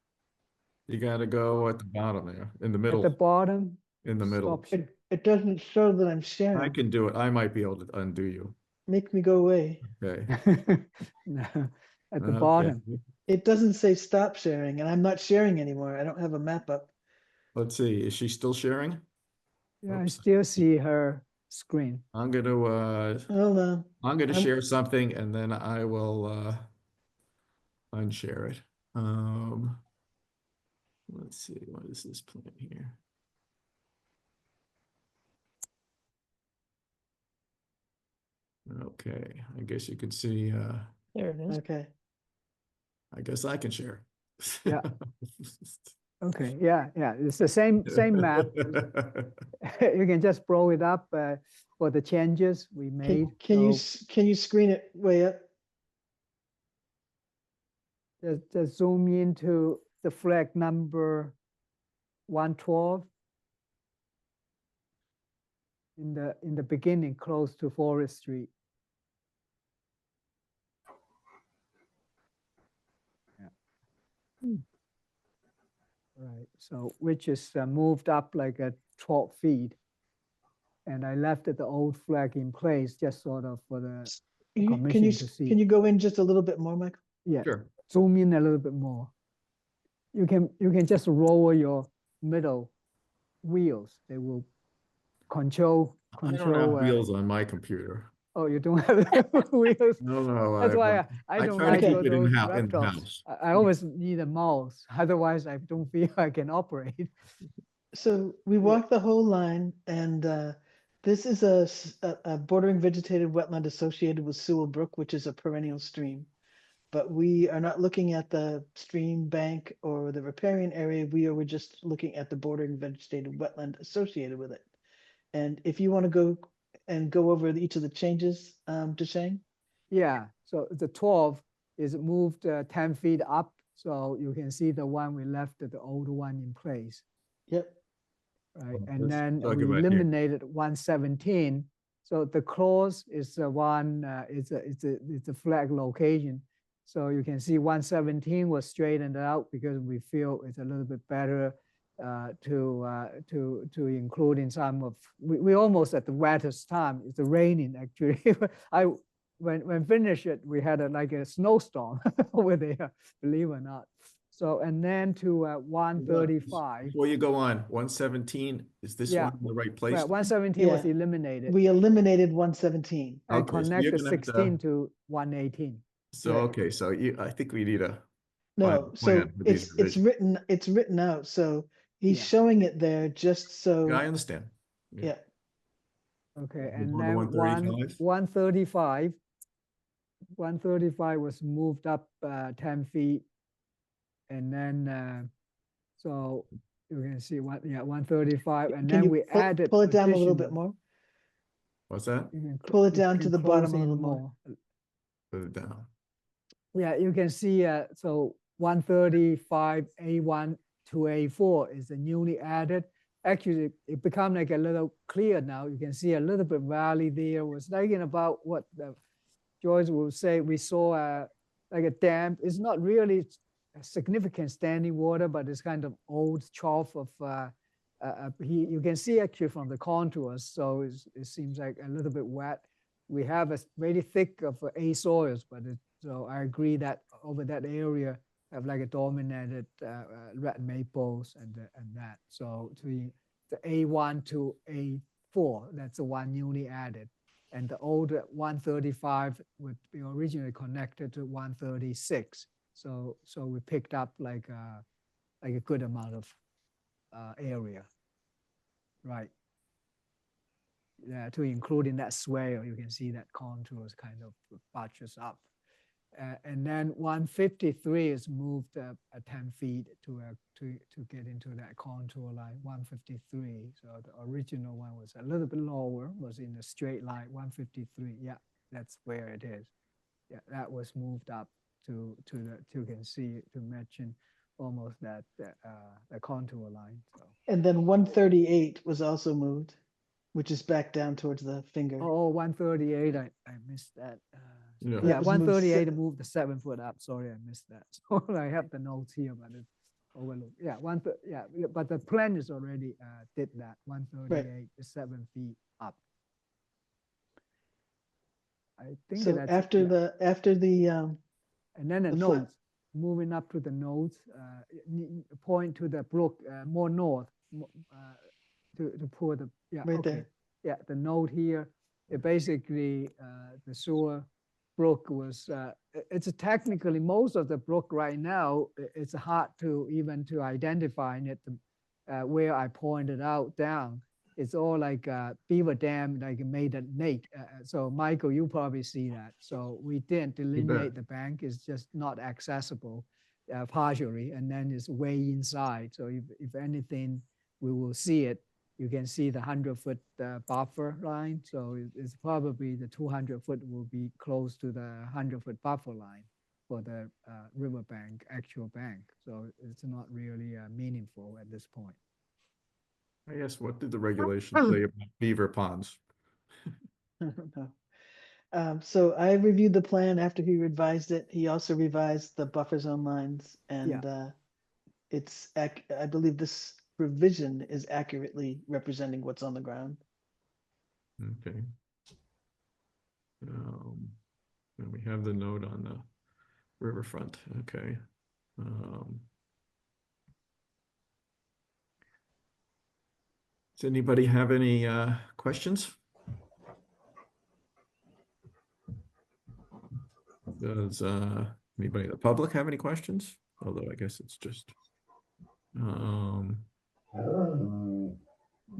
You gotta go at the bottom there, in the
at
middle,
the bottom.
in the middle.
Stop share.
it doesn't show that I'm
I
sharing.
can do it. I might be able to undo you.
Make me go away.
Okay.
No, at the
Okay.
bottom.
It doesn't say stop sharing, and I'm not sharing anymore. I don't have a map up.
Let's see, is she still sharing?
Yeah, I
Oops.
still see her screen.
I'm gonna
Hold on.
I'm gonna
I'm-
share something and then I will unshare it. Let's see, what is this plan here? Okay, I guess you can see
There it is.
Okay.
I guess I can share.
Yeah. Okay, yeah, it's the same map. You can just blow it up for the changes we made.
Can you screen it way up?
Just zoom into the flag number 112 in the beginning, close to Forest Street. Yeah. Right. So which is moved up like 12 feet, and I left the old flag in place just sort of for the commission to see.
Can you go in just a little bit more, Michael?
Yeah.
Sure.
Zoom in a little bit more. You can just lower your middle wheels. They will control
I don't
control.
have wheels on my computer.
Oh, you don't have wheels?
No,
That's why I
I
don't
try to
like
keep it in
those
house.
laptops. I always need a mouse, otherwise I don't feel I can operate.
So we walked the whole line, and this is a bordering vegetated wetland associated with Sewell Brook, which is a perennial stream. But we are not looking at the stream bank or the riparian area. We're just looking at the bordering vegetated wetland associated with it. And if you want to go over each of the changes, Deshang?
Yeah, so the 12 is moved 10 feet up, so you can see the one we left, the old one in place.
Yep.
Right,
Let's
and then
talk
we
about here.
eliminated 117. So the clause is the one, it's a flag location. So you can see 117 was straightened out because we feel it's a little bit better to include in some of, we almost at the wettest time, it's raining actually. When finished it, we had like a snowstorm over there, believe it or not. So, and then to 135.
Before you go on, 117, is this
Yeah.
one in the right place?
Right, 117 was
Yeah.
eliminated.
We eliminated 117.
And
Okay, so you're
connected
gonna have to-
16 to 118.
So,
Right.
okay, so I think we need a
No,
final
so
plan for these
it's written out. So he's
Yeah.
showing it there just so.
Yeah, I understand.
Yeah.
Okay,
We'll
and
go to
then
135.
135 was moved up 10 feet. And then, so you can see 135, and
Can
then
you
we added.
pull it down a little bit
additional-
more?
What's that?
you can
Pull it
you
down
can
to the
close
bottom a
in
little more.
Put it down.
Yeah, you can see, so 135 A1 to A4 is the newly added. Actually, it become like a little clear now. You can see a little bit valley there. Was thinking about what Joyce will say. We saw like a dam. It's not really significant standing water, but it's kind of old trough of, you can see actually from the contours. So it seems like a little bit wet. We have a very thick of A soils, but so I agree that over that area have like a dominated red maples and that. So the A1 to A4, that's the one newly added. And the old 135 would be originally connected to 136. So we picked up like a good amount of area, right? Yeah, to include in that swale, you can see that contours kind of buttress up. And then 153 is moved 10 feet to get into that contour line, 153. So the original one was a little bit lower, was in a straight line, 153. Yeah, that's where it is. Yeah, that was moved up to you can see, to mention almost that the contour line. So.
And then 138 was also moved, which is back down towards the finger.
Oh, 138, I missed that.
Yeah.
Yeah,
That was moved
138
se-
moved the 7 foot up. Sorry, I missed that. So I have the notes here, but it's overlooked. Yeah, yeah, but the plan is already did that. 138 is 7 feet up. I think
So
that's
after
yeah.
the
And then the
the flat-
nodes, moving up to the nodes, point to the brook more north to pour the, yeah,
Right
okay.
there.
Yeah, the node here, it basically, the sewer brook was, it's technically, most of the brook right now, it's hard to even to identify it, where I pointed out down. It's all like beaver dam, like made at Nate. So Michael, you probably see that. So we didn't delineate the bank, it's just not accessible partially, and then it's way inside. So if anything, we will see it. You can see the 100-foot buffer line. So it's probably the 200-foot will be close to the 100-foot buffer line for the riverbank, actual bank. So it's not really meaningful at this point.
I guess, what did the regulations say about beaver ponds?
No. So I reviewed the plan after he revised it. He also revised the buffer zone lines, and I believe this revision is accurately representing what's on the ground.
Okay. And we have the note on the riverfront. Okay. Does anybody have any questions? Does anybody in the public have any questions? Although I guess it's just oh,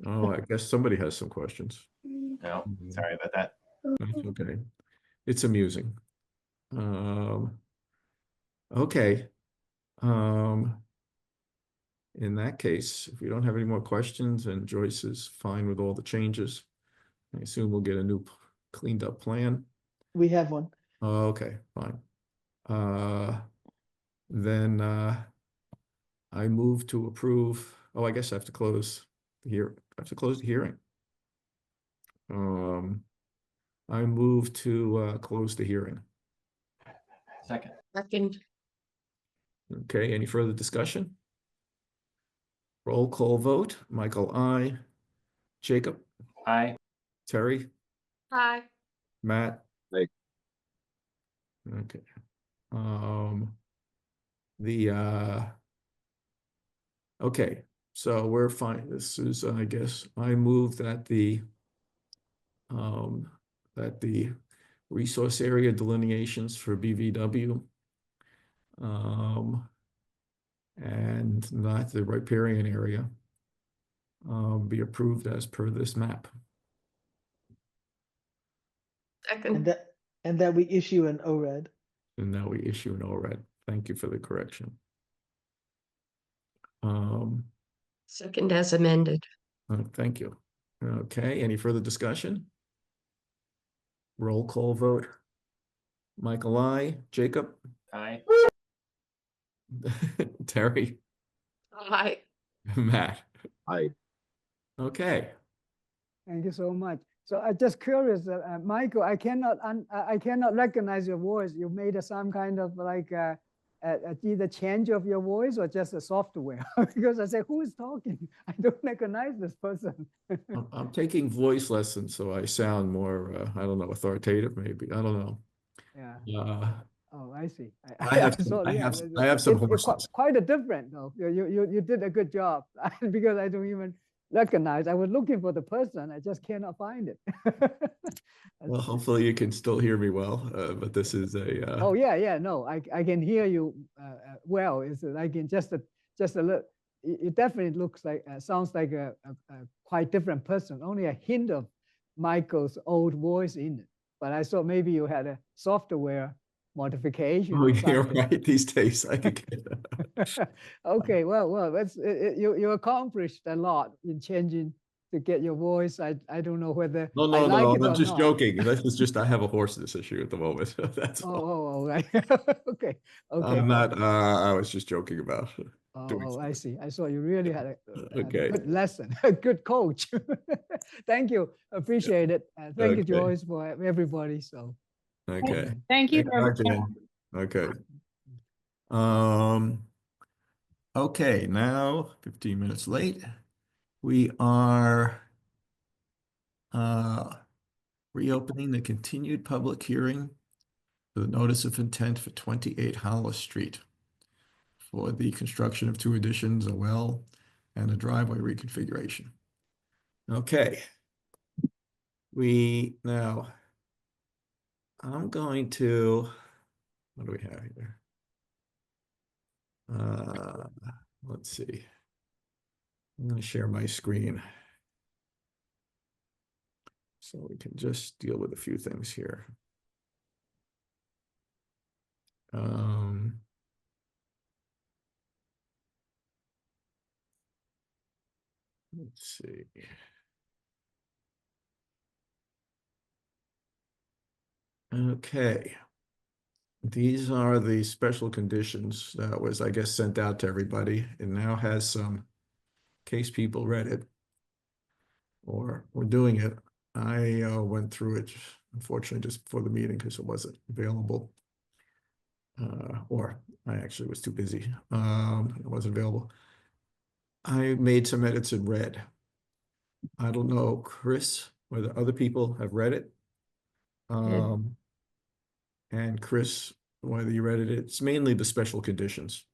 I guess somebody has some questions.
No, sorry about that.
That's okay. It's amusing. Okay. In that case, if we don't have any more questions and Joyce is fine with all the changes, I assume we'll get a new cleaned up plan.
We have one.
Okay, fine. Then I move to approve. Oh, I guess I have to close here. I have to close the hearing. I move to close the hearing.
Second.
Second,
Okay, any further discussion? Roll call vote. Michael, I. Jacob,
Aye.
Terry,
aye.
Matt.
Aye.
Okay. The okay, so we're fine. This is, I guess, I move that the resource area delineations for BVW and not the riparian area be approved as per this map.
Second,
And that we issue an ORED.
And now we issue an ORED. Thank you for the correction.
second as amended.
Thank you. Okay, any further discussion? Roll call vote. Michael, I. Jacob,
Aye.
Terry,
Aye.
Matt.
Aye.
Okay.
Thank you so much. So I'm just curious, Michael, I cannot recognize your voice. You made some kind of like either change of your voice or just a software. Because I say, who is talking? I don't recognize this person.
I'm taking voice lessons, so I sound more, I don't know, authoritative, maybe. I don't know.
Yeah. Oh, I see.
I have some,
thought,
I
yeah,
have some
it's
horses.
quite a different though. You did a good job because I don't even recognize. I was looking for the person. I just cannot find it.
Well, hopefully you can still hear me well, but this is a.
Oh yeah, no, I can hear you well. It's I can just a little. It definitely looks like sounds like a quite different person. Only a hint of Michael's old voice in it. But I thought maybe you had a software modification.
Oh,
or
yeah,
something.
right. These days I could get that.
Okay, well, that's you accomplished a lot in changing to get your voice. I don't know whether
No,
I
no,
like
no,
it
I'm
or
just
not.
joking. This is just, I have a horses issue at the moment. That's all.
Oh, right. Okay.
I'm not, I was just joking about doing
Oh, I
something.
see. I saw you really had a
Okay.
good lesson, a good coach. Thank you. Appreciate it. Thank you,
Okay.
Joyce, for everybody. So,
Okay.
Thank you.
Thank you, Jen. Okay. Okay, now 15 minutes late. We are reopening the continued public hearing for the notice of intent for 28 Hollis Street for the construction of 2 additions, a well, and a driveway reconfiguration. Okay. I'm going to, what do we have here? Let's see. I'm going to share my screen so we can just deal with a few things here. Let's see. Okay. These are the special conditions that was, I guess, sent out to everybody. It now has some, in case people read it or were doing it. I went through it, unfortunately, just before the meeting because it wasn't available. Or I actually was too busy. It wasn't available. I made some edits in red. I don't know, Chris, whether other people have read it. And Chris, whether you read it, it's mainly the special conditions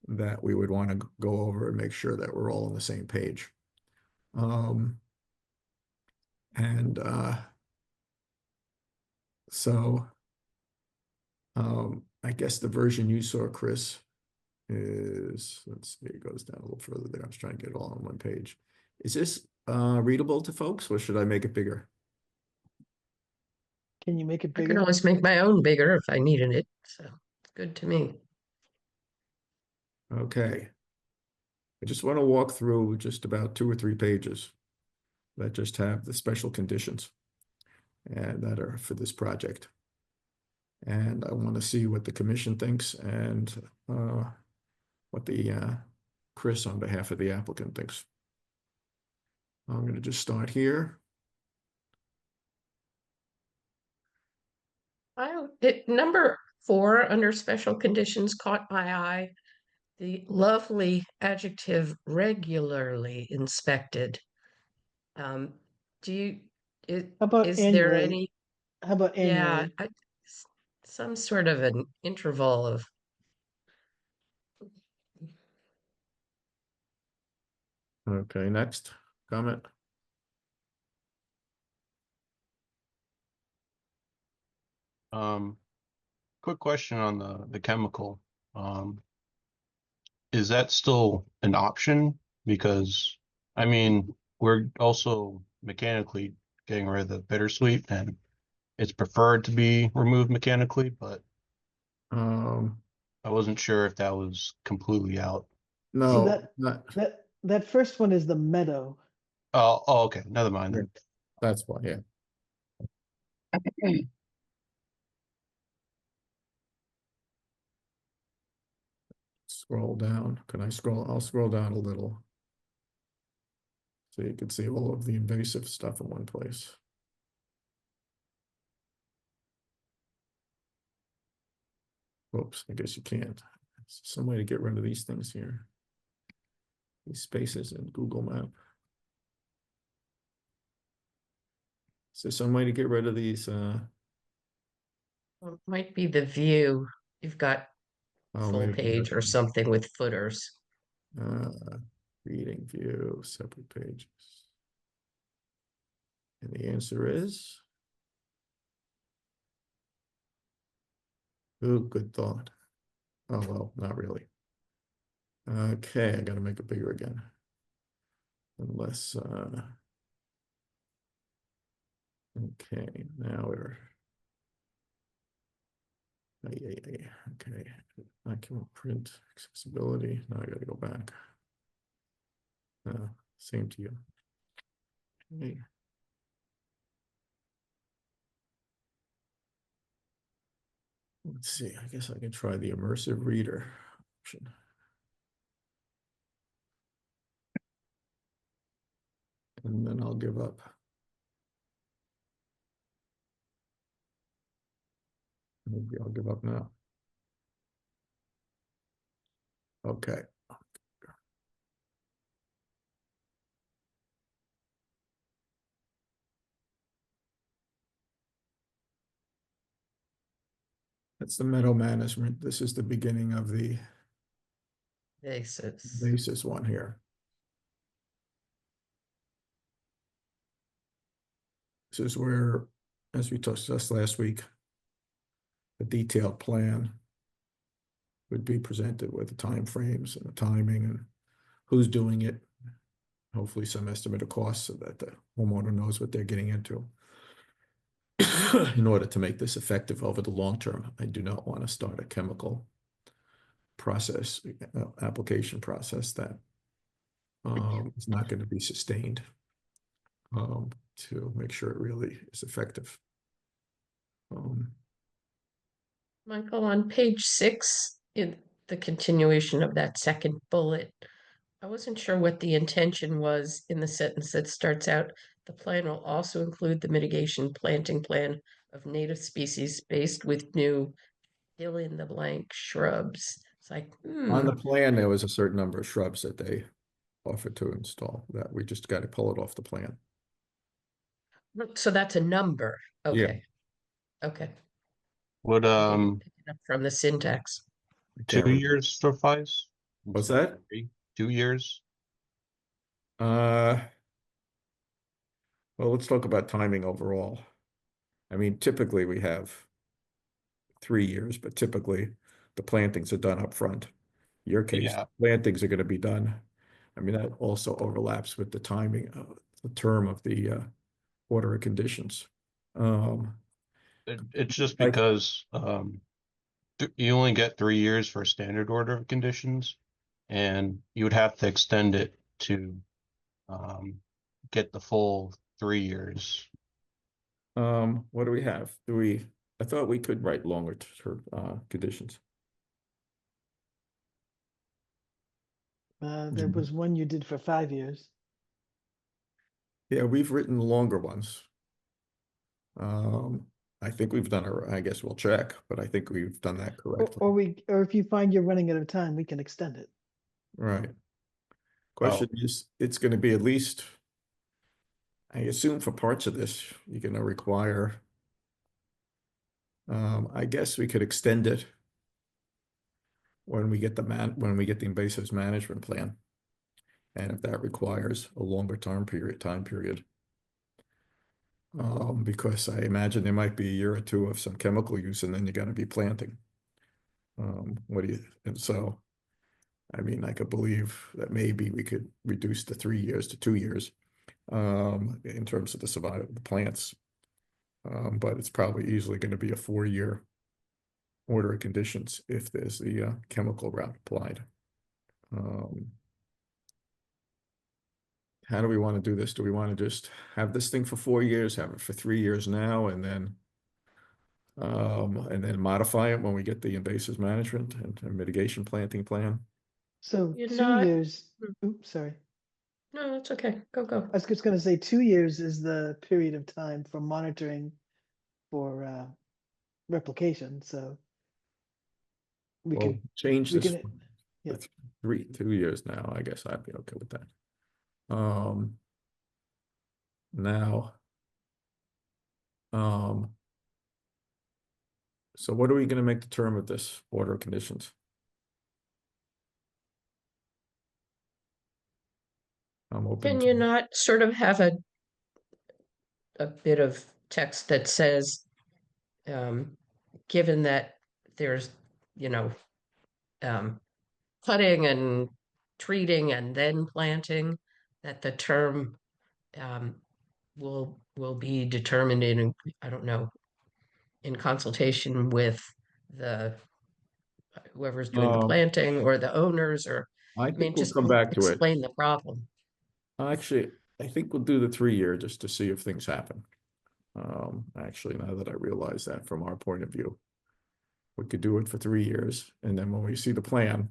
that we would want to go over and make sure that we're all on the same page. So I guess the version you saw, Chris, is, let's see, it goes down a little further there. I was trying to get it all on one page. Is this readable to folks, or should I make it bigger?
Can you make it
I can
bigger?
always make my own bigger if I needed it, so it's good to me.
Okay. I just want to walk through just about 2 or 3 pages that just have the special conditions and that are for this project. And I want to see what the commission thinks and what the Chris on behalf of the applicant thinks. I'm going to just start here.
Number 4 under special conditions caught my eye. The lovely adjective regularly inspected. Do you,
How about
is there
annually?
any,
How about
yeah,
annually?
some sort of an interval of,
Okay, next comment.
Quick question on the chemical. Is that still an option? Because I mean, we're also mechanically getting rid of the bittersweet, and it's preferred to be removed mechanically, but
Um,
I wasn't sure if that was completely out.
So
no,
that
not,
that first one is the meadow.
Oh, okay. Never mind then.
that's why, yeah. Scroll down. Can I scroll? I'll scroll down a little. So you can see all of the invasive stuff in one place. Oops, I guess you can't. Some way to get rid of these things here. These spaces in Google Map. Is there some way to get rid of these?
well, it might be the view. You've got
Oh,
full
maybe
page or something with footers.
reading view, separate pages. And the answer is, ooh, good thought. Oh, well, not really. Okay, I gotta make it bigger again. Unless, okay, now we're, okay, I can print accessibility. Now I gotta go back. Same to you. Okay. Let's see, I guess I can try the immersive reader option. And then I'll give up. Maybe I'll give up now. Okay. That's the meadow management. This is the beginning of the
Basis.
basis one here. This is where, as we discussed last week, the detailed plan would be presented with the timeframes and the timing and who's doing it. Hopefully some estimate of costs so that the homeowner knows what they're getting into. In order to make this effective over the long term, I do not want to start a chemical process, application process that is not going to be sustained to make sure it really is effective.
Michael, on page 6, in the continuation of that second bullet, I wasn't sure what the intention was in the sentence that starts out. The plan will also include the mitigation planting plan of native species based with new fill in the blank shrubs. It's like,
On the plan, there was a certain number of shrubs that they offered to install that we just got to pull it off the plan.
so that's a number. Okay. Okay.
Would
I didn't pick it up from the syntax.
2 years suffice?
What's that?
2 years?
Well, let's talk about timing overall. I mean, typically we have 3 years, but typically the plantings are done up front. Your case,
Yeah.
plantings are gonna be done. I mean, that also overlaps with the timing of the term of the order of conditions.
It's just
I-
because you only get 3 years for a standard order of conditions, and you would have to extend it to get the full 3 years.
What do we have? I thought we could write longer term conditions.
There was one you did for 5 years.
Yeah, we've written longer ones. I think we've done, I guess we'll check, but I think we've done that correctly.
Or if you find you're running out of time, we can extend it.
Right. Question is, it's gonna be at least, I assume for parts of this, you're gonna require, I guess we could extend it when we get when we get the invasives management plan. And if that requires a longer time period. Because I imagine there might be a year or two of some chemical use and then you're gonna be planting. And so, I mean, I could believe that maybe we could reduce the 3 years to 2 years, in terms of the survival of the plants. But it's probably easily gonna be a 4-year order of conditions if there's the chemical route applied. How do we want to do this? Do we want to just have this thing for 4 years, have it for 3 years now, and then modify it when we get the invasive management and mitigation planting plan?
So
You're
2
not-
years, oops, sorry.
No, it's okay. Go.
I was just gonna say 2 years is the period of time for monitoring for replication, so we
Well,
can,
change
we
this
can, yeah.
to 2 years now. I guess I'd be okay with that. Now, so what are we going to make the term of this order of conditions? I'm open
Can
to,
you not sort of have a bit of text that says, given that there's, you know, cutting and treating and then planting, that the term will be determined in, I don't know, in consultation with the whoever's doing the planting or the owners, or
I
I mean,
think we'll
just
come back to it.
explain the problem.
Actually, I think we'll do the 3 year just to see if things happen. Actually, now that I realize that from our point of view, we could do it for 3 years, and then when we see the plan,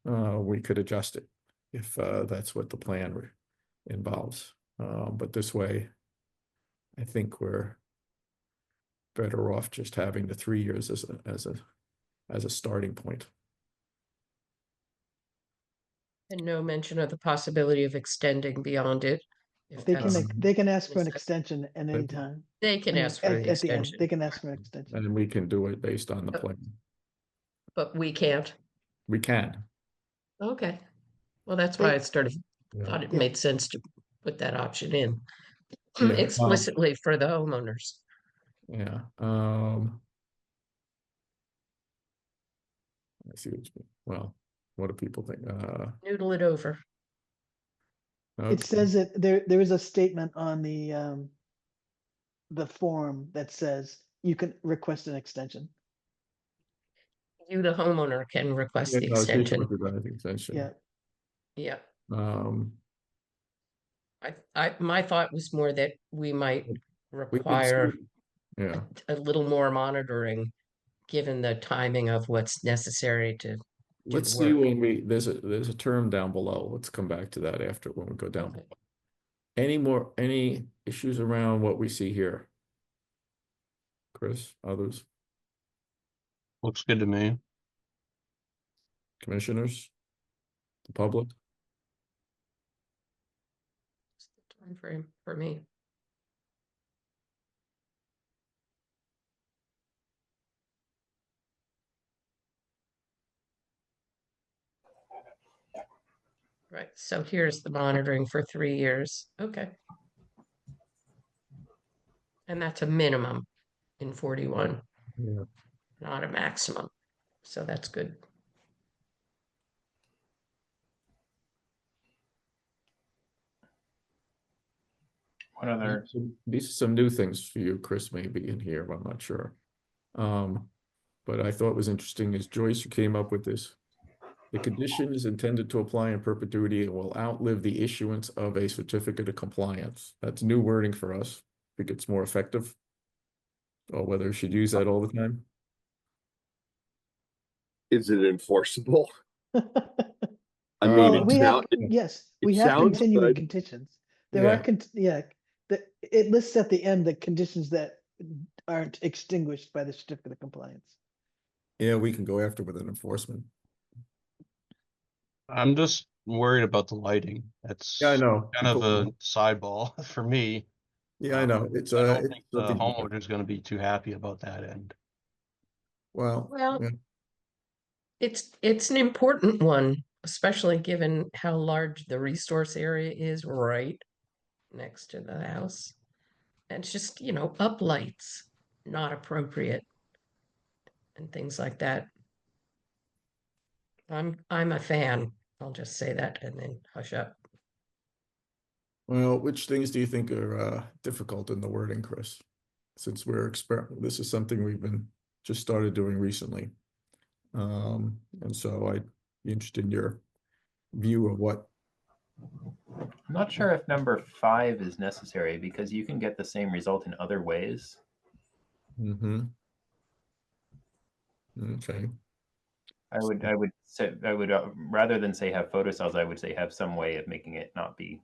we could adjust it if that's what the plan involves. But this way, I think we're better off just having the 3 years as a starting point.
And no mention of the possibility of extending beyond it. If
They
that's,
can ask for an
necessary.
extension at any time.
They can
I mean,
ask for the
at the end,
extension,
they can ask for an extension.
And we can do it based on the plan.
but we can't.
We can.
Okay. Well, that's why I thought it
Yeah.
made sense to put that option in
Yeah,
explicitly for the homeowners.
Yeah. I see well, what do people think?
Noodle it over.
It
Okay.
says that there is a statement on the form that says you can request an extension.
You, the homeowner, can request
Yeah,
the
no, just
extension.
with the extension.
Yeah.
Yeah.
Um,
My thought was more that we might
we could
require
see- yeah,
a little more monitoring, given the timing of what's necessary to do
let's
the
see
work.
when there's a term down below. Let's come back to that after when we go down.
Okay.
Any issues around what we see here? Chris, others,
Looks good to me.
commissioners, the public?
Time frame for me. Right, so here's the monitoring for 3 years. Okay. And that's a minimum in 41.
Yeah.
not a maximum. So that's good.
What other?
These are some new things for you, Chris, maybe in here, I'm not sure. But I thought was interesting is Joyce, who came up with this. The condition is intended to apply in perpetuity and will outlive the issuance of a certificate of compliance. That's new wording for us. I think it's more effective. Or whether we should use that all the time.
Is it enforceable? I
Oh,
mean,
Well, we have,
it
yes, we have
sounds
continuing
good.
conditions. There are, it lists at the end the conditions that aren't extinguished by the certificate of compliance.
Yeah, we can go after with an enforcement.
I'm just worried about the lighting. That's
Yeah, I know.
kind of a sideball for me.
Yeah, I know. It's
I don't
it's
think the
something
homeowner is going to be too happy about that end.
well,
Well,
yeah.
it's an important one, especially given how large the resource area is right next to the house. And it's just, up lights, not appropriate and things like that. I'm a fan. I'll just say that and then hush up.
Well, which things do you think are difficult in the wording, Chris? Since this is something we've been just started doing recently. And so I'd be interested in your view of what.
I'm not sure if number 5 is necessary because you can get the same result in other ways.
Mm-hmm. Okay.
I would say rather than say have photocells, I would say have some way of making it not be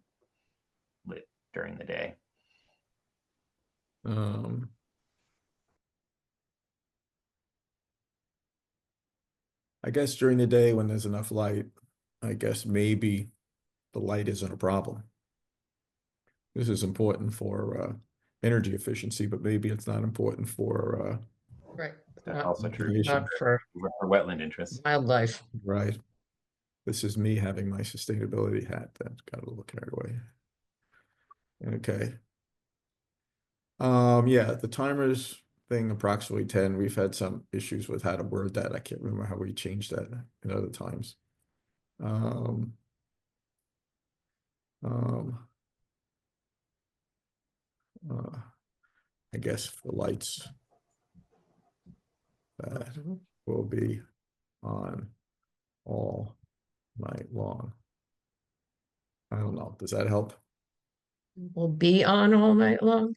lit during the day.
I guess during the day when there's enough light, I guess maybe the light isn't a problem. This is important for energy efficiency, but maybe it's not important for
Right.
That's also true
conservation.
Not for
for wetland interests.
wildlife.
Right. This is me having my sustainability hat that got a little carried away. Okay. Yeah, the timers thing approximately 10. We've had some issues with how to word that. I can't remember how we changed that in other times. I guess for lights that will be on all night long. I don't know. Does that help?
Will be on all night long,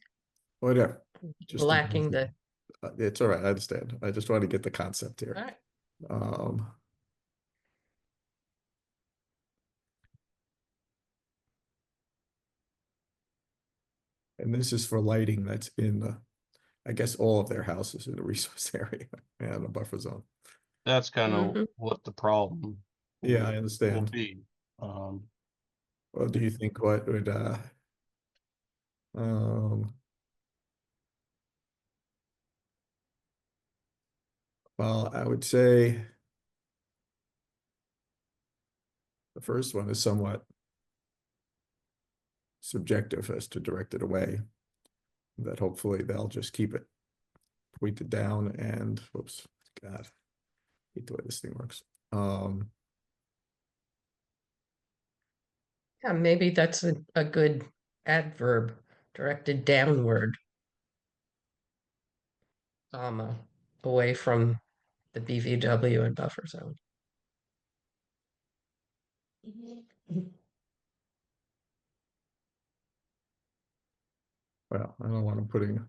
Whatever. Just
lacking the.
it's all right. I understand. I just want to get the concept here.
All right.
And this is for lighting that's in the, I guess, all of their houses in the resource area and the buffer zone.
That's kind of
Mhm.
what the problem
Yeah, I
will
understand.
be.
Well, do you think what would well, I would say the first one is somewhat subjective as to direct it away. That hopefully they'll just keep it pointed down and whoops, God, I hate the way this thing works.
Yeah, maybe that's a good adverb, directed downward, away from the BVW and buffer zone.
Well, I don't want to putting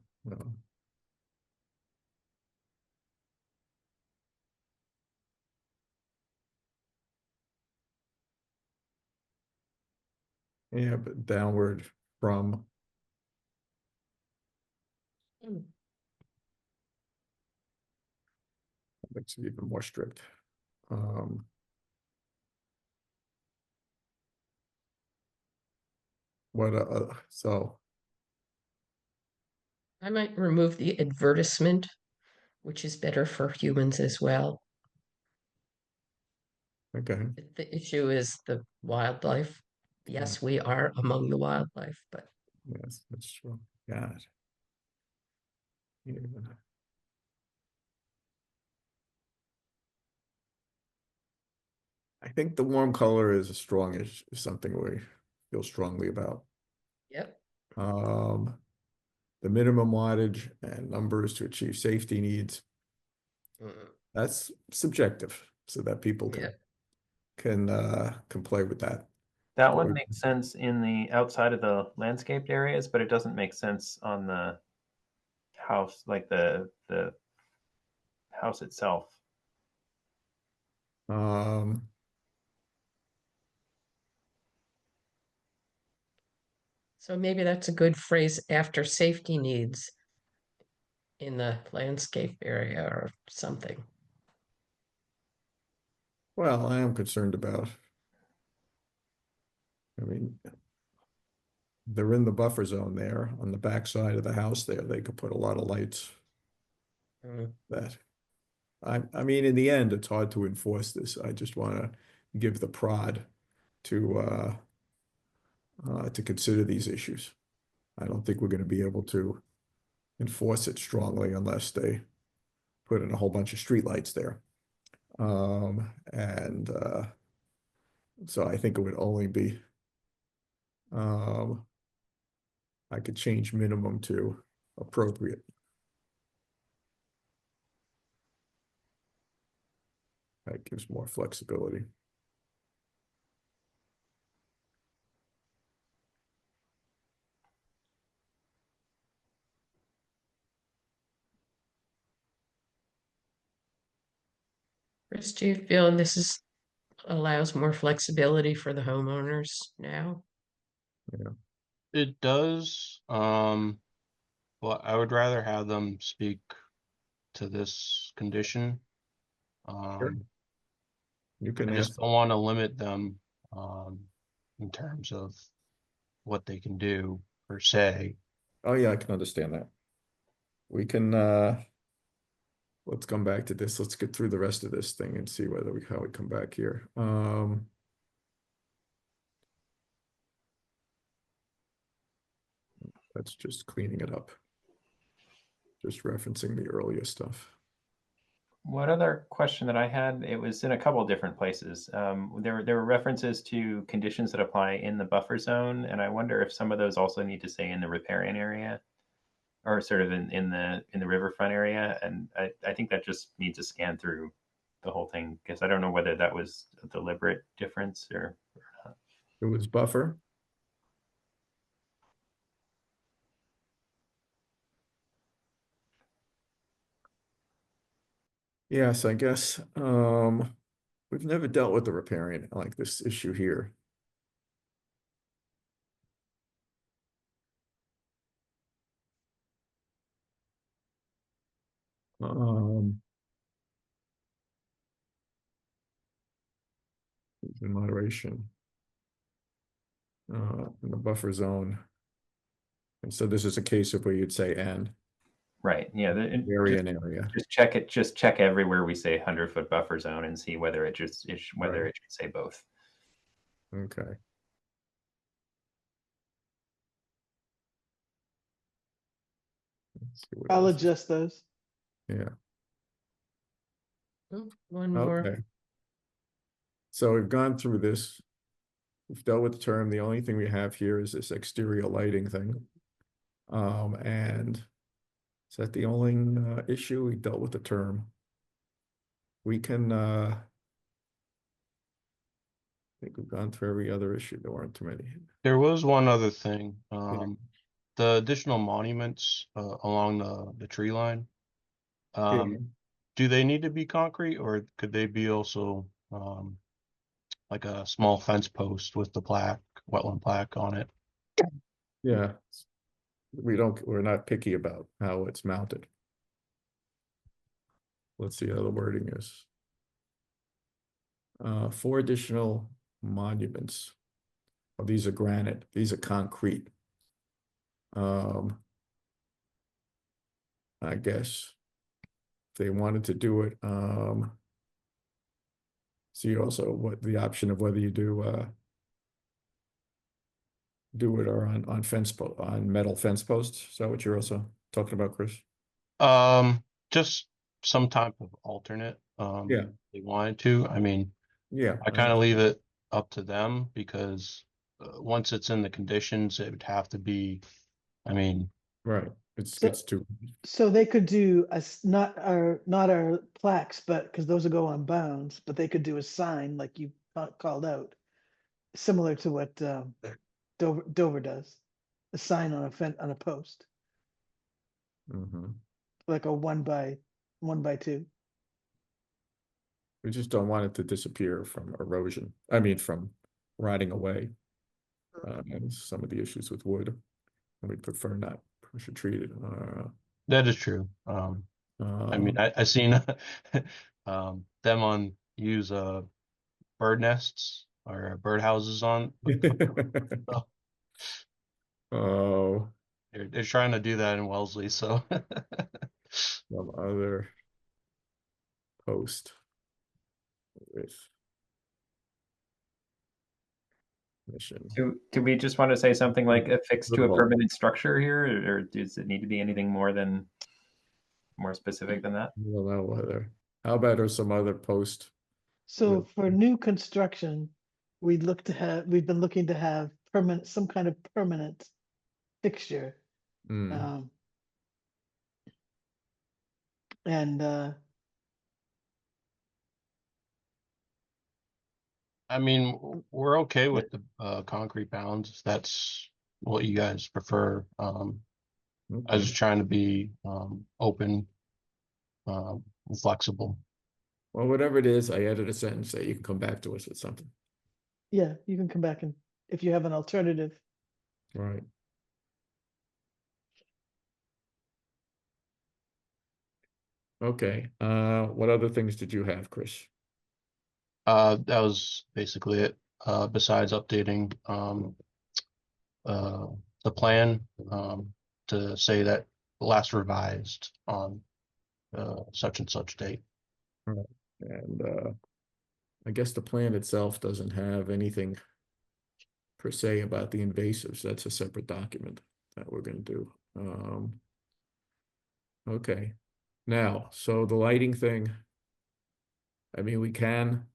yeah, but downward from makes it even more strict. So
I might remove the advertisement, which is better for humans as well.
okay.
The issue is the wildlife. Yes, we are among the wildlife, but
Yes, that's true. God. Even I think the warm color is is something we feel strongly about.
Yep.
The minimum wattage and numbers to achieve safety needs,
Mm,
that's subjective, so that people
yeah.
can play with that.
That
But
one
we-
makes sense in the outside of the landscaped areas, but it doesn't make sense on the house, like the house itself.
Um,
So maybe that's a good phrase after safety needs in the landscape area or something.
well, I am concerned about, I mean, they're in the buffer zone there on the back side of the house there. They could put a lot of lights
Mm,
that. I mean, in the end, it's hard to enforce this. I just want to give the prod to consider these issues. I don't think we're going to be able to enforce it strongly unless they put in a whole bunch of streetlights there. And so I think it would only be, um, I could change minimum to appropriate. That gives more flexibility.
Chris, do you feel this allows more flexibility for the homeowners now?
It does. Well, I would rather have them speak to this condition.
You can
I just
ask.
don't want to limit them in terms of what they can do per se.
Oh yeah, I can understand that. We can let's come back to this. Let's get through the rest of this thing and see whether how we come back here. That's just cleaning it up. Just referencing the earlier stuff.
What other question that I had? It was in a couple of different places. There were references to conditions that apply in the buffer zone, and I wonder if some of those also need to say in the riparian area, or sort of in the riverfront area. And I think that just needs to scan through the whole thing, because I don't know whether that was a deliberate difference or not.
It was buffer. Yes, I guess we've never dealt with the riparian like this issue here. In moderation in the buffer zone. And so this is a case of where you'd say and
Right. Yeah.
area and area.
Just check it. Just check everywhere we say 100-foot buffer zone and see whether it
Right.
it should say both.
Okay. Let's see what
I'll
else.
adjust those.
Yeah.
Oh, one more.
Okay. So we've gone through this. We've dealt with the term. The only thing we have here is this exterior lighting thing. And is that the only issue? We dealt with the term. We can I think we've gone through every other issue. There weren't too many.
There was one other thing.
Yeah.
The additional monuments along the tree line. Do they need to be concrete, or could they be also like a small fence post with the plaque, wetland plaque on it?
Yeah. We're not picky about how it's mounted. Let's see how the wording is. 4 additional monuments. Oh, these are granite, these are concrete. I guess if they wanted to do it, see also what the option of whether you do it or on metal fence posts. Is that what you're also talking about, Chris?
Just some type of alternate.
Yeah.
They wanted to. I mean,
Yeah.
I kind of leave it up to them because once it's in the conditions, it would have to be, I mean,
Right, it's,
So-
it's too,
So they could do not our plaques, but because those will go on bounds, but they could do a sign like you called out, similar to what Dover does, a sign on a post,
mhm.
like a 1 by 2.
We just don't want it to disappear from erosion, I mean, from rotting away. And some of the issues with wood, and we prefer not pressure treated.
that is true. I mean, I seen them on use bird nests or bird houses on. So
Oh,
they're trying to do that in Wellesley, so
some other post with mission.
Do we just want to say something like affixed to a
Well-
permanent structure here, or does it need to be anything more specific than that?
Well, now whether, how about or some other post?
So
With-
for new construction, we've been looking to have some kind of permanent fixture.
Mm,
And
I mean, we're okay with the concrete bounds if that's what you guys prefer. I was
okay.
just trying to be open, and flexible.
Well, whatever it is, I added a sentence that you can come back to us with something.
yeah, you can come back and if you have an alternative.
Right. Okay, what other things did you have, Chris?
That was basically it. Besides updating the plan to say that last revised on such and such date.
Right. And I guess the plan itself doesn't have anything per se about the invasives. That's a separate document that we're gonna do. Okay, now, so the lighting thing, I mean, we can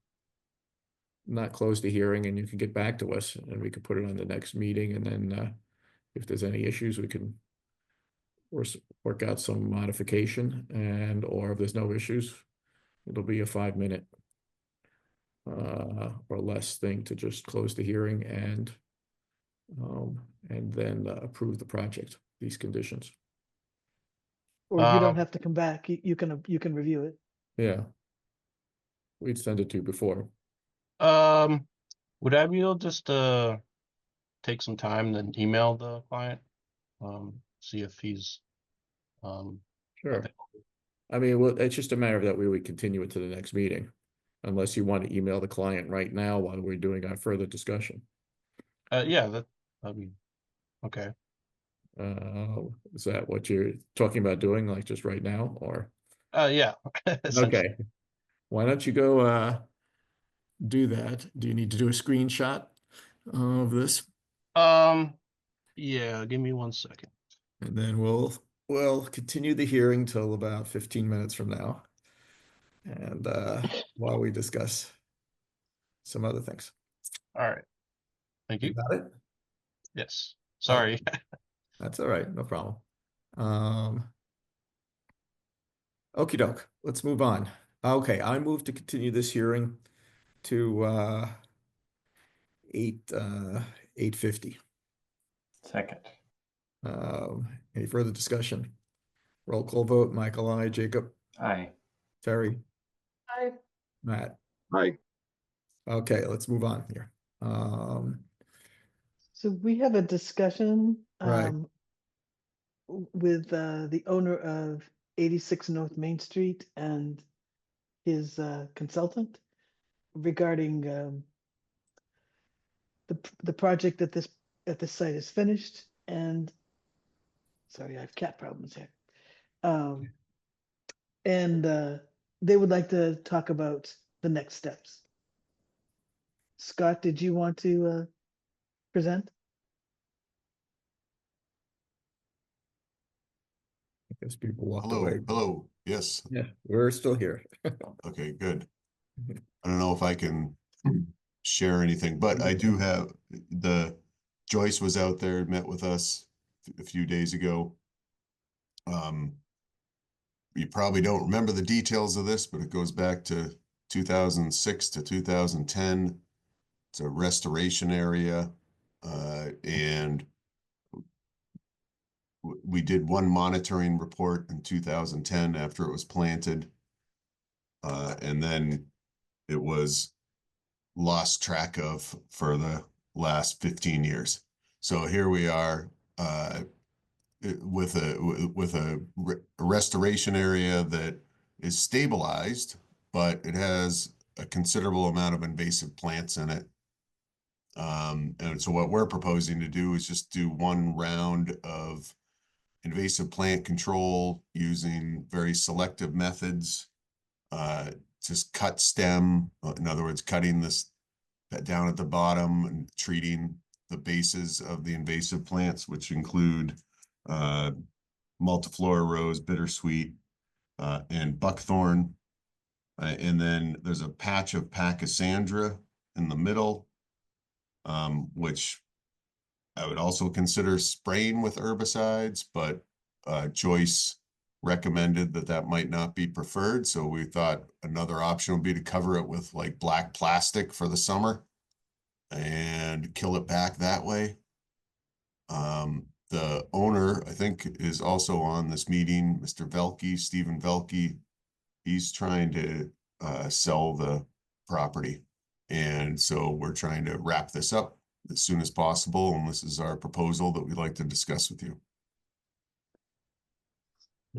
not close the hearing and you can get back to us and we could put it on the next meeting and then if there's any issues, we can work out some modification and or if there's no issues, it'll be a 5-minute or less thing to just close the hearing and then approve the project, these conditions.
Or you don't
Um,
have to come back. You can review it.
Yeah. We'd send it to you before.
Would I be able just to take some time and email the client? See if he's
Sure.
available.
I mean, well, it's just a matter of that we would continue it to the next meeting. Unless you want to email the client right now while we're doing our further discussion.
Yeah, that'd be okay.
Is that what you're talking about doing, like just right now, or?
Yeah. essentially.
Okay. Why don't you go do that? Do you need to do a screenshot of this?
Yeah, give me 1 second.
And then we'll continue the hearing till about 15 minutes from now. And while we discuss some other things.
All right. Thank
You
you.
got it?
Yes. Sorry.
That's all right, no problem. Okey doke, let's move on. Okay, I move to continue this hearing to 8:50.
Second.
Any further discussion? Roll call vote, Michael, I, Jacob,
Aye.
Terry,
I
Matt.
Hi.
Okay, let's move on here.
So we have a discussion
Right.
with the owner of 86 North Main Street and his consultant regarding the project at this site is finished. And sorry, I have cat problems here. And they would like to talk about the next steps. Scott, did you want to present?
I guess people walked
Hello,
away.
hello, yes,
Yeah, we're still here.
okay, good. I don't know if I can share anything, but I do have Joyce was out there, met with us a few days ago. You probably don't remember the details of this, but it goes back to 2006 to 2010. It's a restoration area, and we did one monitoring report in 2010 after it was planted. And then it was lost track of for the last 15 years. So here we are with a restoration area that is stabilized, but it has a considerable amount of invasive plants in it. And so what we're proposing to do is just do one round of invasive plant control using very selective methods. Just cut stem, in other words, cutting this down at the bottom and treating the bases of the invasive plants, which include multiflora rose, bittersweet, and buckthorn. And then there's a patch of pachysandra in the middle, which I would also consider spraying with herbicides, but Joyce recommended that might not be preferred. So we thought another option would be to cover it with like black plastic for the summer and kill it back that way. The owner, I think, is also on this meeting, Mr. Velke, Stephen Velke. He's trying to sell the property. And so we're trying to wrap this up as soon as possible. And this is our proposal that we'd like to discuss with you.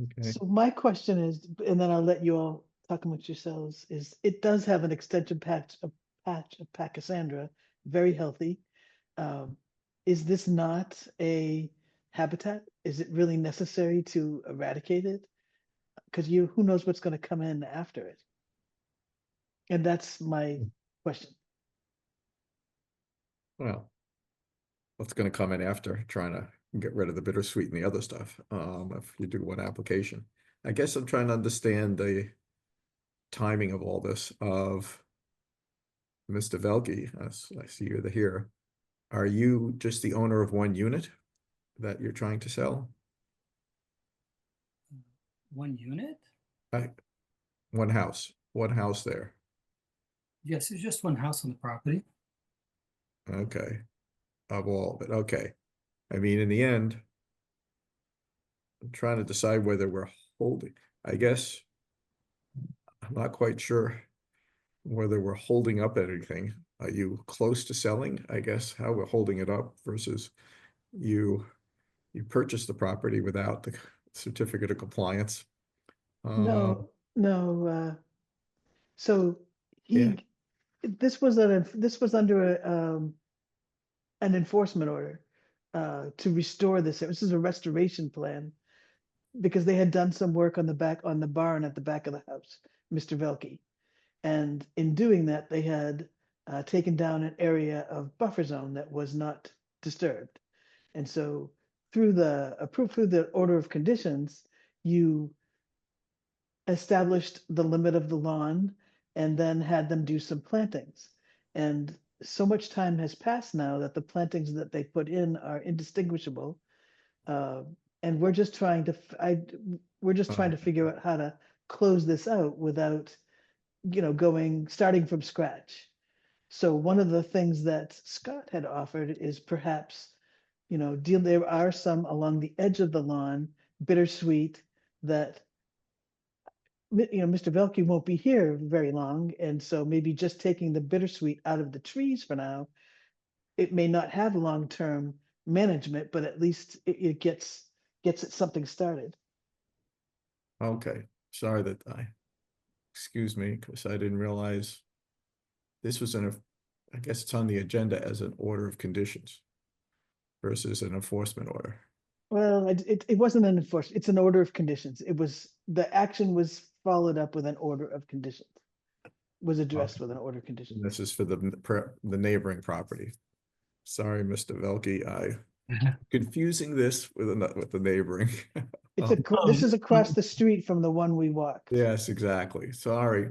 Okay.
So my question is, and then I'll let you all talk amongst yourselves, is it does have an extension patch of pachysandra, very healthy. Is this not a habitat? Is it really necessary to eradicate it? Because who knows what's going to come in after it? And that's my question.
Well, what's going to come in after trying to get rid of the bittersweet and the other stuff, if you do one application? I guess I'm trying to understand the timing of all this of Mr. Velke. I see you're here. Are you just the owner of one unit that you're trying to sell?
One unit?
One house there.
Yes, there's just one house on the property.
Okay. Of all of it. Okay. I mean, in the end, I'm trying to decide whether we're holding. I guess I'm not quite sure whether we're holding up anything. Are you close to selling? I guess how we're holding it up versus you purchased the property without the certificate of compliance.
No. So
Yeah.
this was under an enforcement order to restore this. This is a restoration plan because they had done some work on the barn at the back of the house, Mr. Velke. And in doing that, they had taken down an area of buffer zone that was not disturbed. And so through the order of conditions, you established the limit of the lawn and then had them do some plantings. And so much time has passed now that the plantings that they put in are indistinguishable. And we're just trying to figure out how to close this out without, starting from scratch. So one of the things that Scott had offered is perhaps, there are some along the edge of the lawn, bittersweet, that Mr. Velke won't be here very long, and so maybe just taking the bittersweet out of the trees for now, it may not have long-term management, but at least it gets it something started.
Okay. Sorry excuse me, because I didn't realize this was I guess it's on the agenda as an order of conditions versus an enforcement order.
Well, it wasn't an enforcement, it's an order of conditions. The action was followed up with an order of conditions, was addressed with an order of conditions.
And this is for the neighboring property. Sorry, Mr. Velke, confusing this with the neighboring.
This is across the street from the one we walked.
Yes, exactly. Sorry.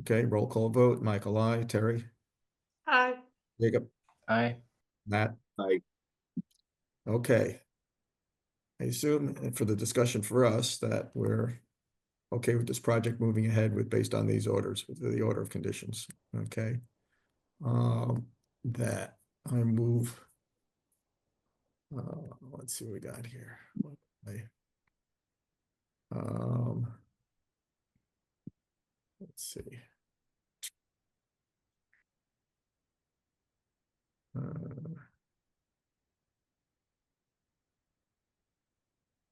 Okay, roll call vote. Michael, I, Terry,
Hi.
Jacob,
Aye.
Matt.
Aye.
Okay. I assume for the discussion for us that we're okay with this project moving ahead with based on these orders, with the order of conditions. Okay. That I move. Let's see what we got here. Um, let's see.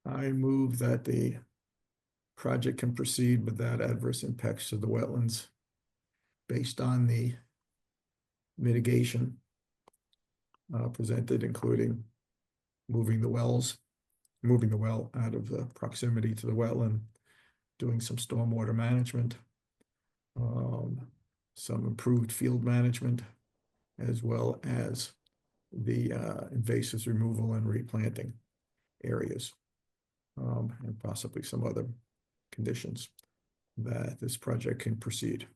I move that the project can proceed without adverse impacts to the wetlands based on the mitigation presented, including moving the well out of the proximity to the wetland, doing some stormwater management, some improved field management, as well as the invasives removal and replanting areas, and possibly some other conditions that this project can proceed.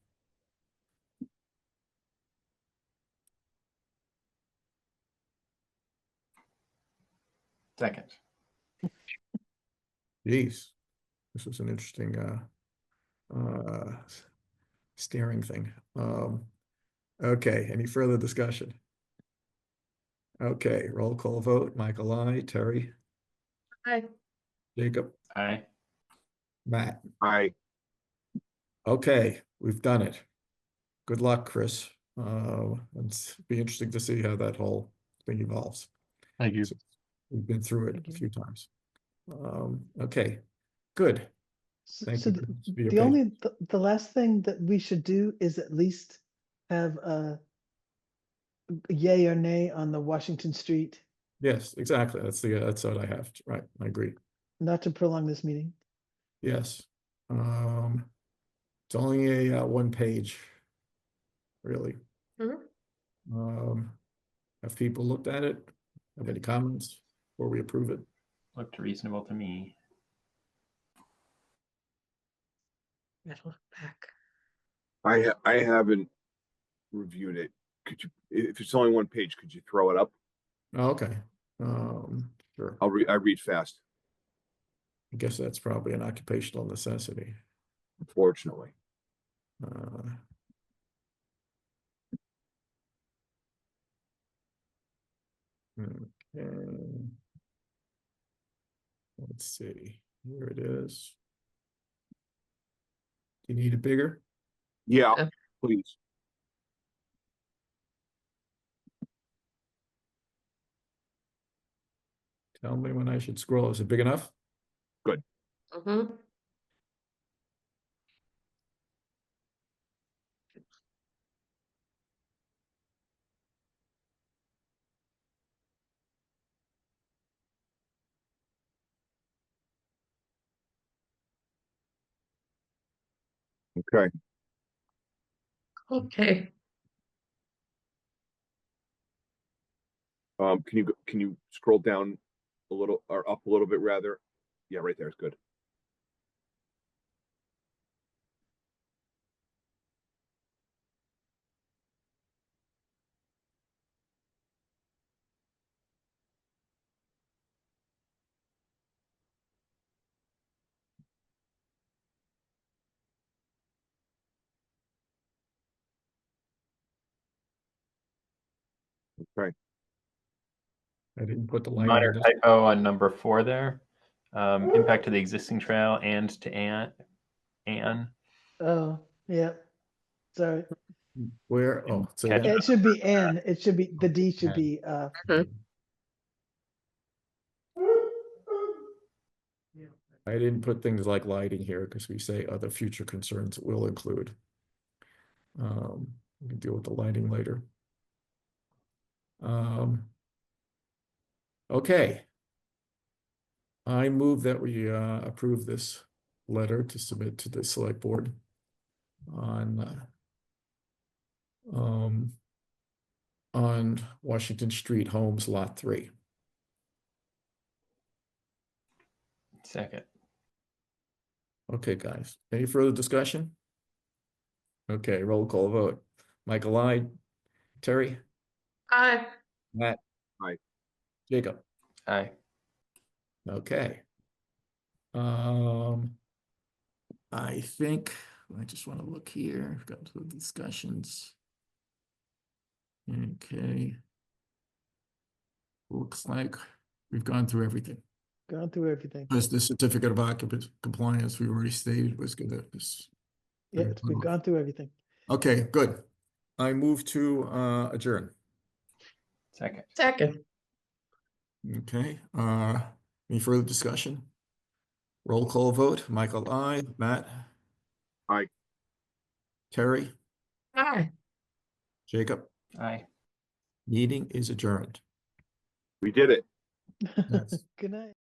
Second.
Geez, this was an interesting steering thing. Okay, any further discussion? Okay, roll call vote. Michael, I, Terry,
Hi.
Jacob,
Aye.
Matt.
Aye.
Okay, we've done it. Good luck, Chris. It's be interesting to see how that whole thing evolves.
Thank you.
So we've been through it
Thank
a
you.
few times. Okay, good. Thank
So
you for your
the
patience.
only, the last thing that we should do is at least have a yay or nay on the Washington Street,
Yes, exactly. That's what I have. Right, I agree.
not to prolong this meeting.
Yes. It's only a one page, really.
Mhm.
Have people looked at it? Have any comments before we approve it?
Looked reasonable to me.
Gotta look back.
I haven't reviewed it. Could you, if it's only one page, could you throw it up?
Oh, okay. Sure.
I read fast,
I guess that's probably an occupational necessity.
unfortunately.
Uh, okay. Let's see. Here it is. Do you need it bigger?
Yeah,
Yeah.
please.
Tell me when I should scroll. Is it big enough?
Mhm.
Okay.
Okay.
Can you scroll down a little or up a little bit rather? Yeah, right there is good. Okay.
I didn't put the lighting.
Minor
in this.
typo on number 4 there. Impact to the existing trail and to Ann.
Oh, yeah. Sorry.
Where? Oh, say
Catch
again.
It should be N. It should be, the D should
N.
be,
Mhm.
I didn't put things like lighting here because we say other future concerns will include. We can deal with the lighting later. Okay. I move that we approve this letter to submit to the select board on Washington Street Homes Lot 3.
Second.
Okay, guys. Any further discussion? Okay, roll call vote. Michael, I. Terry,
Aye.
Matt.
Aye.
Jacob.
Aye.
Okay. I think I just want to look here. I've got to the discussions. Okay. Looks like we've gone through everything.
Gone through everything.
Because the certificate of occupancy compliance, we already stated was gonna this.
Yeah, we've gone through everything.
Okay, good. I move to adjourn.
Second.
Second.
Okay, any further discussion? Roll call vote. Michael, I. Matt.
Aye.
Terry,
Aye.
Jacob.
Aye.
Meeting is adjourned.
We did it.
Yes.
Good night.